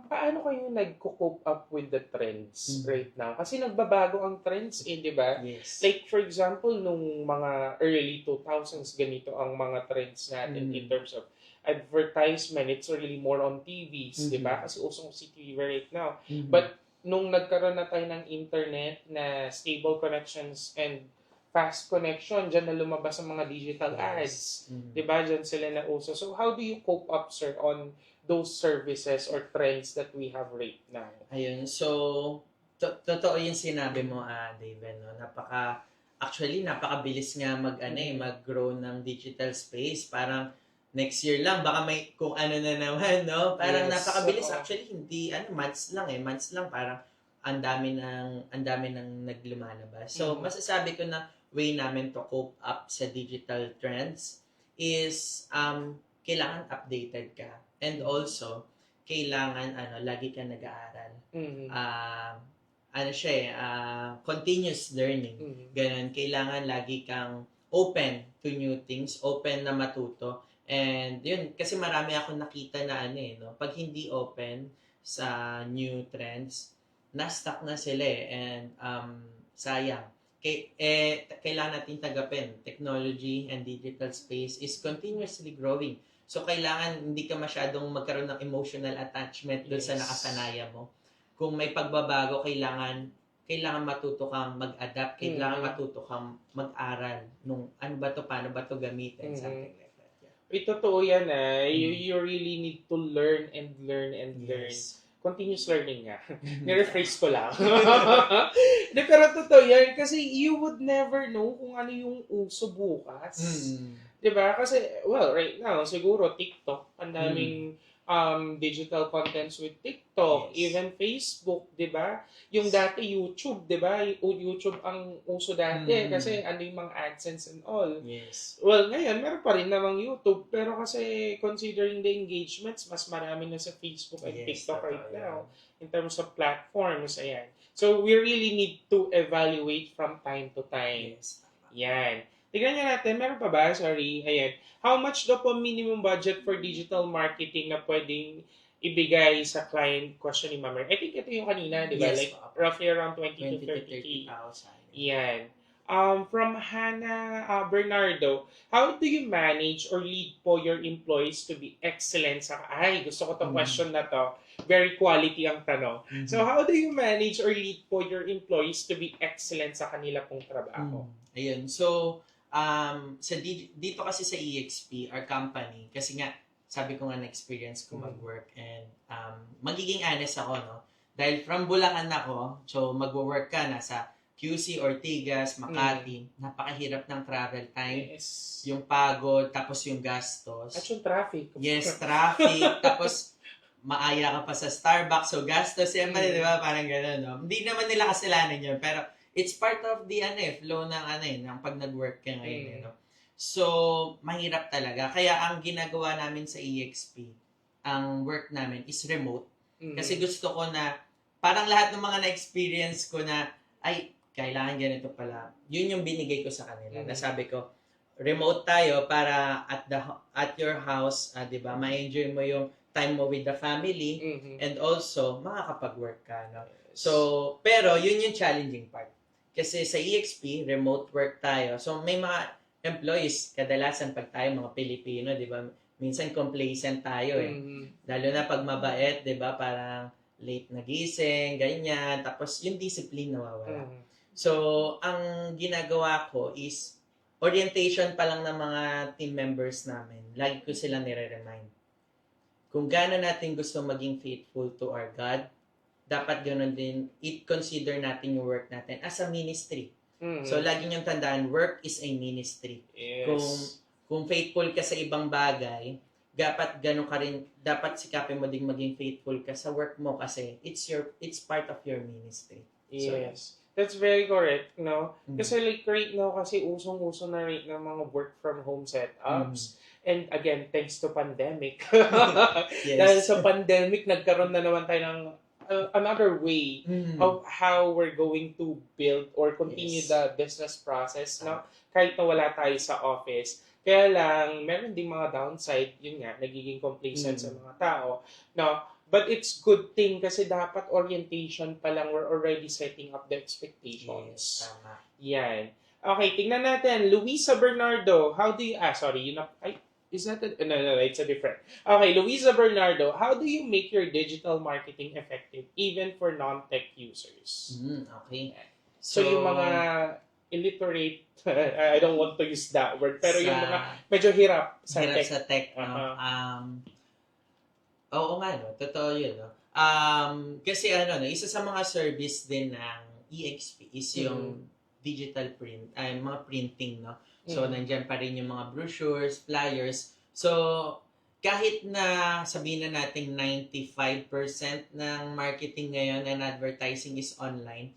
Paano kayo nag-cope up with the trends right now? Kasi nagbabago ang trends di ba? Yes. Like, for example, nung mga early 2000s, ganito ang mga trends natin in terms of advertisement. It's really more on TVs, di ba? Kasi usong si TV right now. But, nung nagkaroon na tayo ng internet na stable connections and fast connection, dyan na lumabas ang mga digital ads. Diba? Dyan sila na uso. So, how do you cope up, sir, on those services or trends that we have right now? Ayun. So, totoo yung sinabi mo, David. No? Actually, napakabilis nga mag-grow ng digital space. Parang next year lang, baka may kung ano na naman, no? Parang napakabilis. Actually, hindi, months lang. Parang ang dami nang naglumalabas. So, masasabi ko na way namin to cope up sa digital trends is kailangan updated ka. And also, kailangan lagi ka nag-aaral. Continuous learning. Ganun, kailangan lagi kang open to new things, open na matuto. And yun, kasi marami akong nakita na pag hindi open sa new trends, na-stuck na sila and sayang. Kailangan natin tagapin. Technology and digital space is continuously growing. So, kailangan hindi ka masyadong magkaroon ng emotional attachment doon sa nakasanayan mo. Kung may pagbabago, kailangan matuto kang mag-adapt, kailangan matuto kang mag-aral nung ano ba to, paano ba to gamitin, something like that. Yeah. Totoo yan you really need to learn and learn and learn. Continuous learning nga. Nirephrase ko lang. Pero totoo yan kasi you would never know kung ano yung uso bukas. Diba? Kasi, well, right now, siguro TikTok, ang daming digital contents with TikTok, even Facebook, diba? Yung dati YouTube, diba? YouTube ang uso dati kasi ano yung mga AdSense and all. Yes. Well, ngayon, meron pa rin namang YouTube, pero kasi considering the engagements, mas marami na sa Facebook and TikTok right now in terms of platforms, ayan. So, we really need to evaluate from time to time. Yes. Yan. Tignan niya natin, meron pa ba? Sorry, ayan. How much daw po minimum budget for digital marketing na pwedeng ibigay sa client? Question ni Ma'am. I think ito yung kanina, di ba? Yes, Like, roughly around 20 to 30,000. Yan. From Hannah Bernardo, how do you manage or lead po your employees to be excellent sa... Ay, gusto ko tong question na to. Very quality ang tanong. So, how do you manage or lead po your employees to be excellent sa kanila pong trabaho? Ayun. So, dito kasi sa EXP, our company, kasi nga, sabi ko nga na-experience ko mag-work and magiging honest ako, no? Dahil from Bulacan ako, so mag-work ka na sa QC, Ortigas, Makati, napakahirap ng travel time. Yes. Yung pagod, tapos yung gastos. At yung traffic. Yes, traffic. Tapos, maaya ka pa sa Starbucks. So, gastos, siyempre, di ba? Parang gano'n, no? Hindi naman nila kasalanan yun. Pero, it's part of the flow ng pag nag-work ka ngayon. So, mahirap talaga. Kaya ang ginagawa namin sa EXP, ang work namin is remote. Kasi gusto ko na, parang lahat ng mga na-experience ko na, ay, kailangan ganito pala. Yun yung binigay ko sa kanila. Nasabi ko, remote tayo para at your house, 'di ba? Ma-enjoy mo yung time mo with the family and also makakapag-work ka, no? So, pero yun yung challenging part. Kasi sa EXP, remote work tayo. So, may mga employees, kadalasan pag tayo mga Pilipino, 'di ba? Minsan complacent tayo Lalo na pag mabait, 'di ba? Parang late nagising, ganyan. Tapos yung discipline nawawala. So, ang ginagawa ko is orientation pa lang ng mga team members namin. Lagi ko sila nire-remind. Kung gaano natin gusto maging faithful to our God, dapat ganoon din, consider natin yung work natin as a ministry. So, lagi niyong tandaan, work is a ministry. Yes. Kung faithful ka sa ibang bagay, dapat gano'n ka rin, dapat sikapin mo din maging faithful ka sa work mo kasi it's part of your ministry. Yes. That's very correct, no? Kasi like right now, kasi usong-uso na rin ng mga work from home setups. And again, thanks to pandemic. Yes. Dahil sa pandemic, nagkaroon na naman tayo ng another way of how we're going to build or continue the business process, no? Kahit na wala tayo sa office. Kaya lang, meron ding mga downside, yun nga, nagiging complacent sa mga tao, no? But it's good thing kasi dapat orientation pa lang, we're already setting up the expectations. Yes, tama. Yan. Okay, tingnan natin. Luisa Bernardo, how do you... is that no, it's a different. Okay, Luisa Bernardo, how do you make your digital marketing effective even for non-tech users? Okay. So yung mga illiterate, I don't want to use that word, pero yung mga medyo hirap sa tech. No? Oo nga, no? Totoo yun, no? Kasi isa sa mga service din ng EXP is yung digital print, mga printing, no? So, nandyan pa rin yung mga brochures, flyers. So, kahit na sabihin na natin 95% ng marketing ngayon and advertising is online,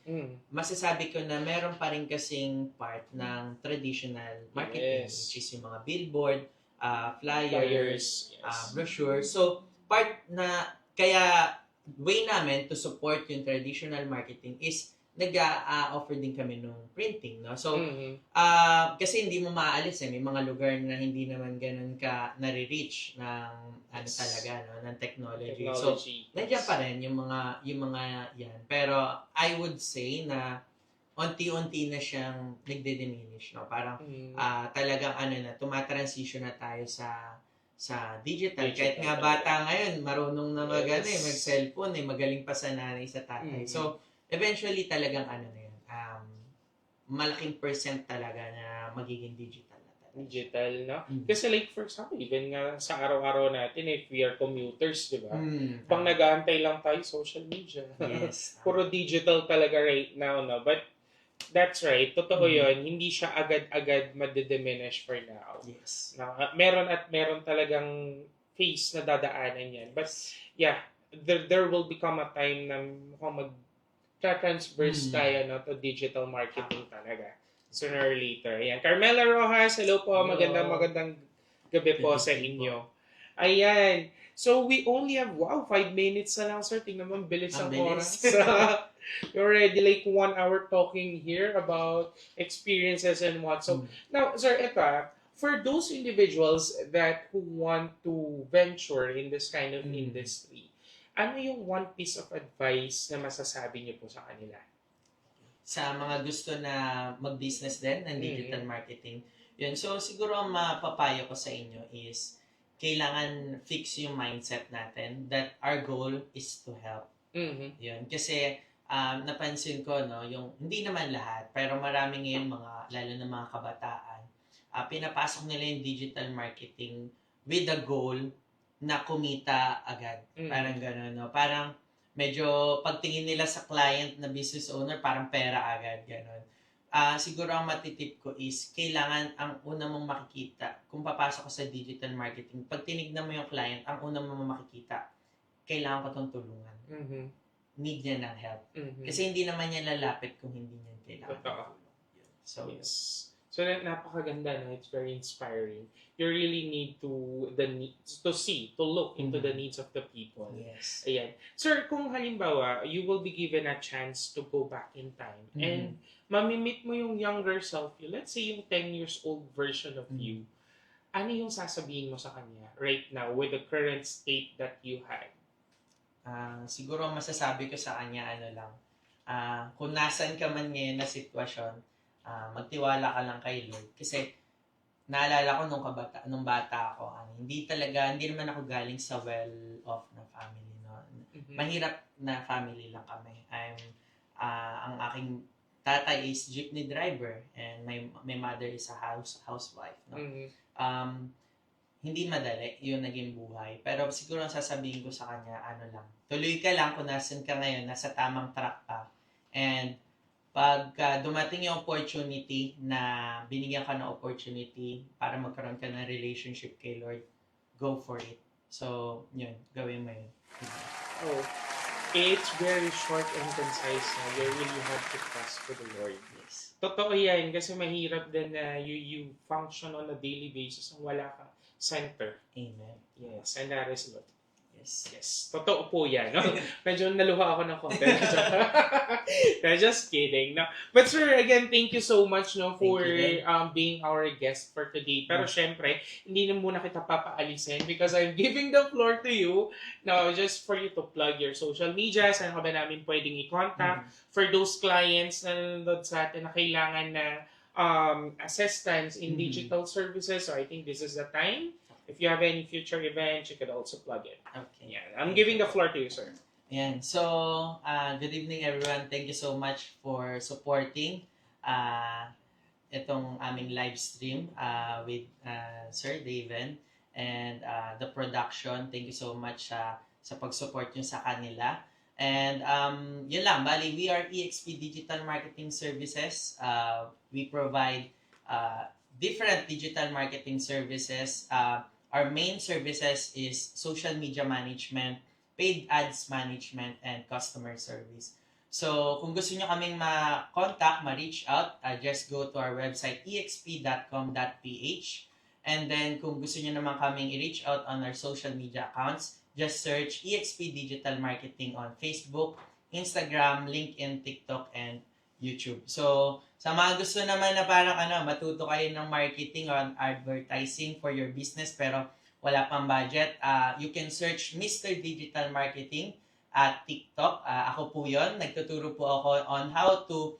masasabi ko na meron pa rin kasing part ng traditional marketing, which is yung mga billboard, flyers, brochures. So, kaya way namin to support yung traditional marketing is nag-offer din kami ng printing, no? So, Mhm. kasi hindi mo maaalis may mga lugar na hindi naman ganun ka nare-reach ng ano Yes. talaga no ng technology. So, Technology. nandiyan Yes. pa rin yung mga yan. Pero I would say na unti-unti na siyang nagde-diminish, no? Parang Mhm. talagang ano na tumatransition na tayo sa digital. Kahit Digital nga talaga. bata ngayon, marunong na Yes. mag-cellphone, magaling pa sa nanay sa tatay. Mhm. So, eventually talagang ano na yun, malaking percent talaga na magiging digital na talaga. Digital, no? Mm. Kasi like for example, even nga sa araw-araw natin, if we are commuters, di ba? Pang Tama. nag-aantay lang tayo, social media. Yes. Puro digital talaga right now, no? But that's right. Totoo Mhm. yun. Hindi siya agad-agad madidiminish for now. Yes. Meron at meron talagang phase na dadaanan yan. But yeah, there will become a time na mukhang mag-transverse tayo no, to digital marketing talaga. Sooner or later. Ayan. Carmela Rojas, hello po. Hello. Magandang gabi po Good sa evening inyo. Ayan. So we only have, 5 minutes na lang, sir. Tingnan mo, bilis ang Ang oras. bilis. You're already like 1 hour talking here about experiences and what. So, now, sir, ito for those individuals that who want to venture in this kind of industry, ano yung one piece of advice na masasabi niyo po sa kanila? Sa mga gusto na mag-business din ng digital marketing. Yun. So, siguro ang mapapayo ko sa inyo is kailangan fix yung mindset natin that our goal is to help. Mhm. Yun. Kasi napansin ko, no, yung hindi naman lahat, pero marami ngayon lalo na mga kabataan, pinapasok nila yung digital marketing with the goal na kumita agad. Parang gano'n, no? Parang medyo pagtingin nila sa client na business owner, parang pera agad, gano'n. Siguro ang matitip ko is, kailangan ang una mong makikita, kung papasok ko sa digital marketing, pag tinignan mo yung client, ang una mong makikita, kailangan ko itong tulungan. Mhm. Need niya ng help. Mhm. Kasi hindi naman niya lalapit kung hindi niya kailangan. Totoo. So, yes. So napakaganda, no? It's very inspiring. You really need to look into the needs of the people. yes. Ayan. Sir, kung halimbawa, you will be given a chance to go back in time and mamimit mo yung younger self you, let's say yung 10 years old version of you, ano yung sasabihin mo sa kanya right now with the current state that you had? Siguro masasabi ko sa kanya, ano lang, kung nasan ka man ngayon na sitwasyon, magtiwala ka lang kay Lord. Kasi, naalala ko nung bata ako, hindi naman ako galing sa well-off na family. No? Mahirap na family lang kami. Ang aking tatay is jeepney driver and my mother is a housewife. No? Hindi madali yung naging buhay. Pero siguro ang sasabihin ko sa kanya, ano lang, tuloy ka lang kung nasan ka ngayon, nasa tamang track ka. And pag dumating yung opportunity na binigyan ka ng opportunity para magkaroon ka ng relationship kay Lord, go for it. So, yun, gawin mo yun. Oh, it's very short and concise na you really have to trust for the Lord. Yes. Totoo yan kasi mahirap din na you function on a daily basis nang wala ka center. Amen. Yes, and that is Lord. Yes. Totoo po yan. No? Medyo naluha ako ng konti. Just kidding. No? But sir, again, thank you so much for being our guest for today. Pero syempre, hindi na muna kita papaalisin because I'm giving the floor to you now just for you to plug your social media. Saan ka ba namin pwedeng i-contact? For those clients na nanonood sa atin na kailangan na assistance in digital services. So I think this is the time. If you have any future events, you could also plug it. Okay. Yeah, I'm giving the floor to you, sir. Ayan. So, good evening everyone. Thank you so much for supporting itong aming live stream with Sir Daven and the production. Thank you so much sa pag-support nyo sa kanila. And yun lang, bali, we are EXP Digital Marketing Services. We provide different digital marketing services. Our main services is social media management, paid ads management, and customer service. So, kung gusto nyo kaming ma-contact, ma-reach out, just go to our website, exp.com.ph. And then, kung gusto nyo naman kaming i-reach out on our social media accounts, just search EXP Digital Marketing on Facebook, Instagram, LinkedIn, TikTok, and YouTube. So, sa mga gusto naman na parang matuto kayo ng marketing or advertising for your business pero wala pang budget, you can search Mr. Digital Marketing at TikTok. Ako po yon. Nagtuturo po ako on how to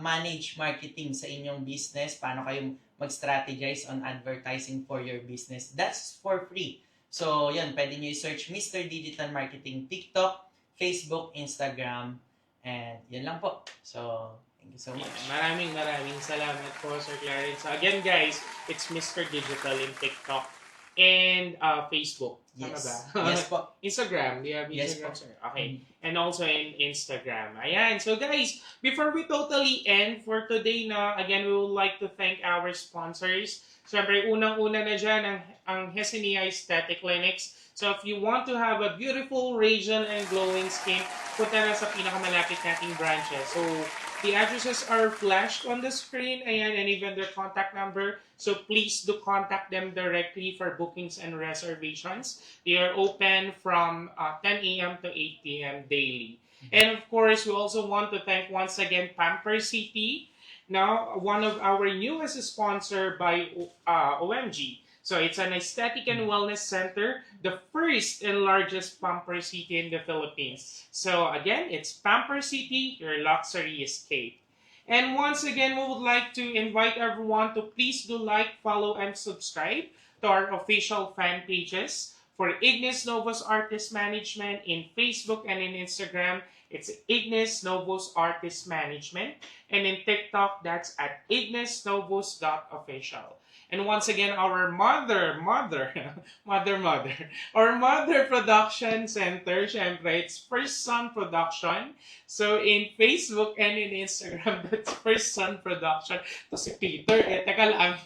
manage marketing sa inyong business, paano kayo mag-strategize on advertising for your business. That's for free. So, yan, pwede nyo i-search Mr. Digital Marketing, TikTok, Facebook, Instagram, and yan lang po. So, thank you so much. Maraming salamat po, Sir Clarence. So, again, guys, it's Mr. Digital in TikTok and Facebook. Yes. Tama ba? Yes po. Instagram. Do you have Yes Instagram, po. sir? Okay. And also in Instagram. Ayan. So, guys, before we totally end for today na, again, we would like to thank our sponsors. Siyempre, unang-una na dyan ang Hesenia Aesthetic Clinics. So, if you want to have a beautiful, radiant, and glowing skin, punta na sa pinakamalapit nating branches. So, the addresses are flashed on the screen, ayan, and even their contact number. So, please do contact them directly for bookings and reservations. They are open from 10 a.m. to 8 p.m. daily. And, of course, we also want to thank once again Pamper City, now one of our newest sponsor by OMG. So it's an aesthetic and wellness center, the first and largest Pamper City in the Philippines. So again, it's Pamper City, your luxury escape. And once again, we would like to invite everyone to please do like, follow, and subscribe to our official fan pages. For Ignis Novos Artist Management in Facebook and in Instagram, it's Ignis Novos Artist Management. And in TikTok, that's at ignisnovos.official. And once again, our mother production center, syempre, it's First Son Production. So, in Facebook and in Instagram, that's First Son Production. To si Peter, teka lang.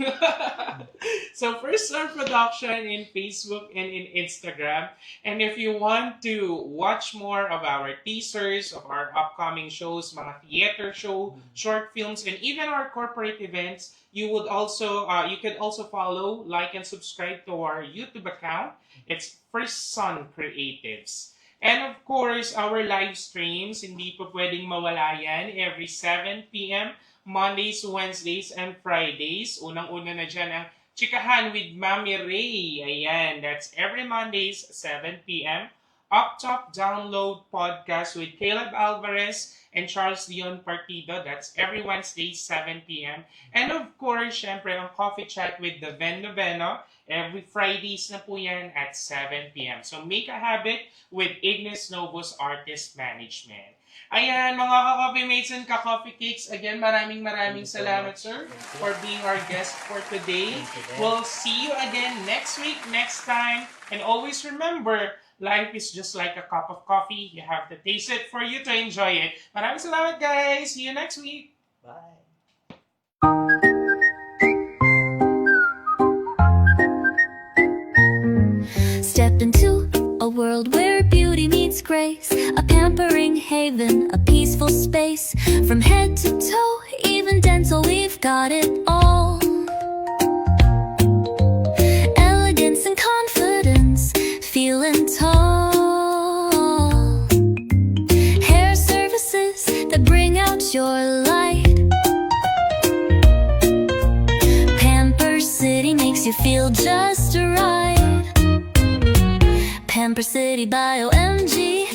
So, First Son Production in Facebook and in Instagram. And if you want to watch more of our teasers, of our upcoming shows, mga theater show, short films, and even our corporate events, you could also follow, like, and subscribe to our YouTube account. It's First Son Creatives. And of course, our live streams, hindi po pwedeng mawala yan, every 7 p.m., Mondays, Wednesdays, and Fridays. Unang-una na dyan ang Chikahan with Mami Ray. Ayan, that's every Mondays, 7 p.m. Up Top Download Podcast with Caleb Alvarez and Charles Dion Partido. That's every Wednesday, 7 p.m. And of course, syempre, ang Coffee Chat with the Ven Noveno. Every Fridays na po yan at 7 p.m. So make a habit with Ignis Novos Artist Management. Ayan, mga ka-coffee mates and ka-coffee cakes, again, maraming salamat, sir, for being our guest for today. We'll see you again next week, next time. And always remember, life is just like a cup of coffee. You have to taste it for you to enjoy it. Maraming salamat, guys. See you next week. Bye! Step into a world where beauty meets grace, a pampering haven, a peaceful space. From head to toe, even dental, we've got it all. Elegance and confidence, feeling tall. Hair services that bring out your light. Pamper City makes you feel just right. Pamper City by OMG,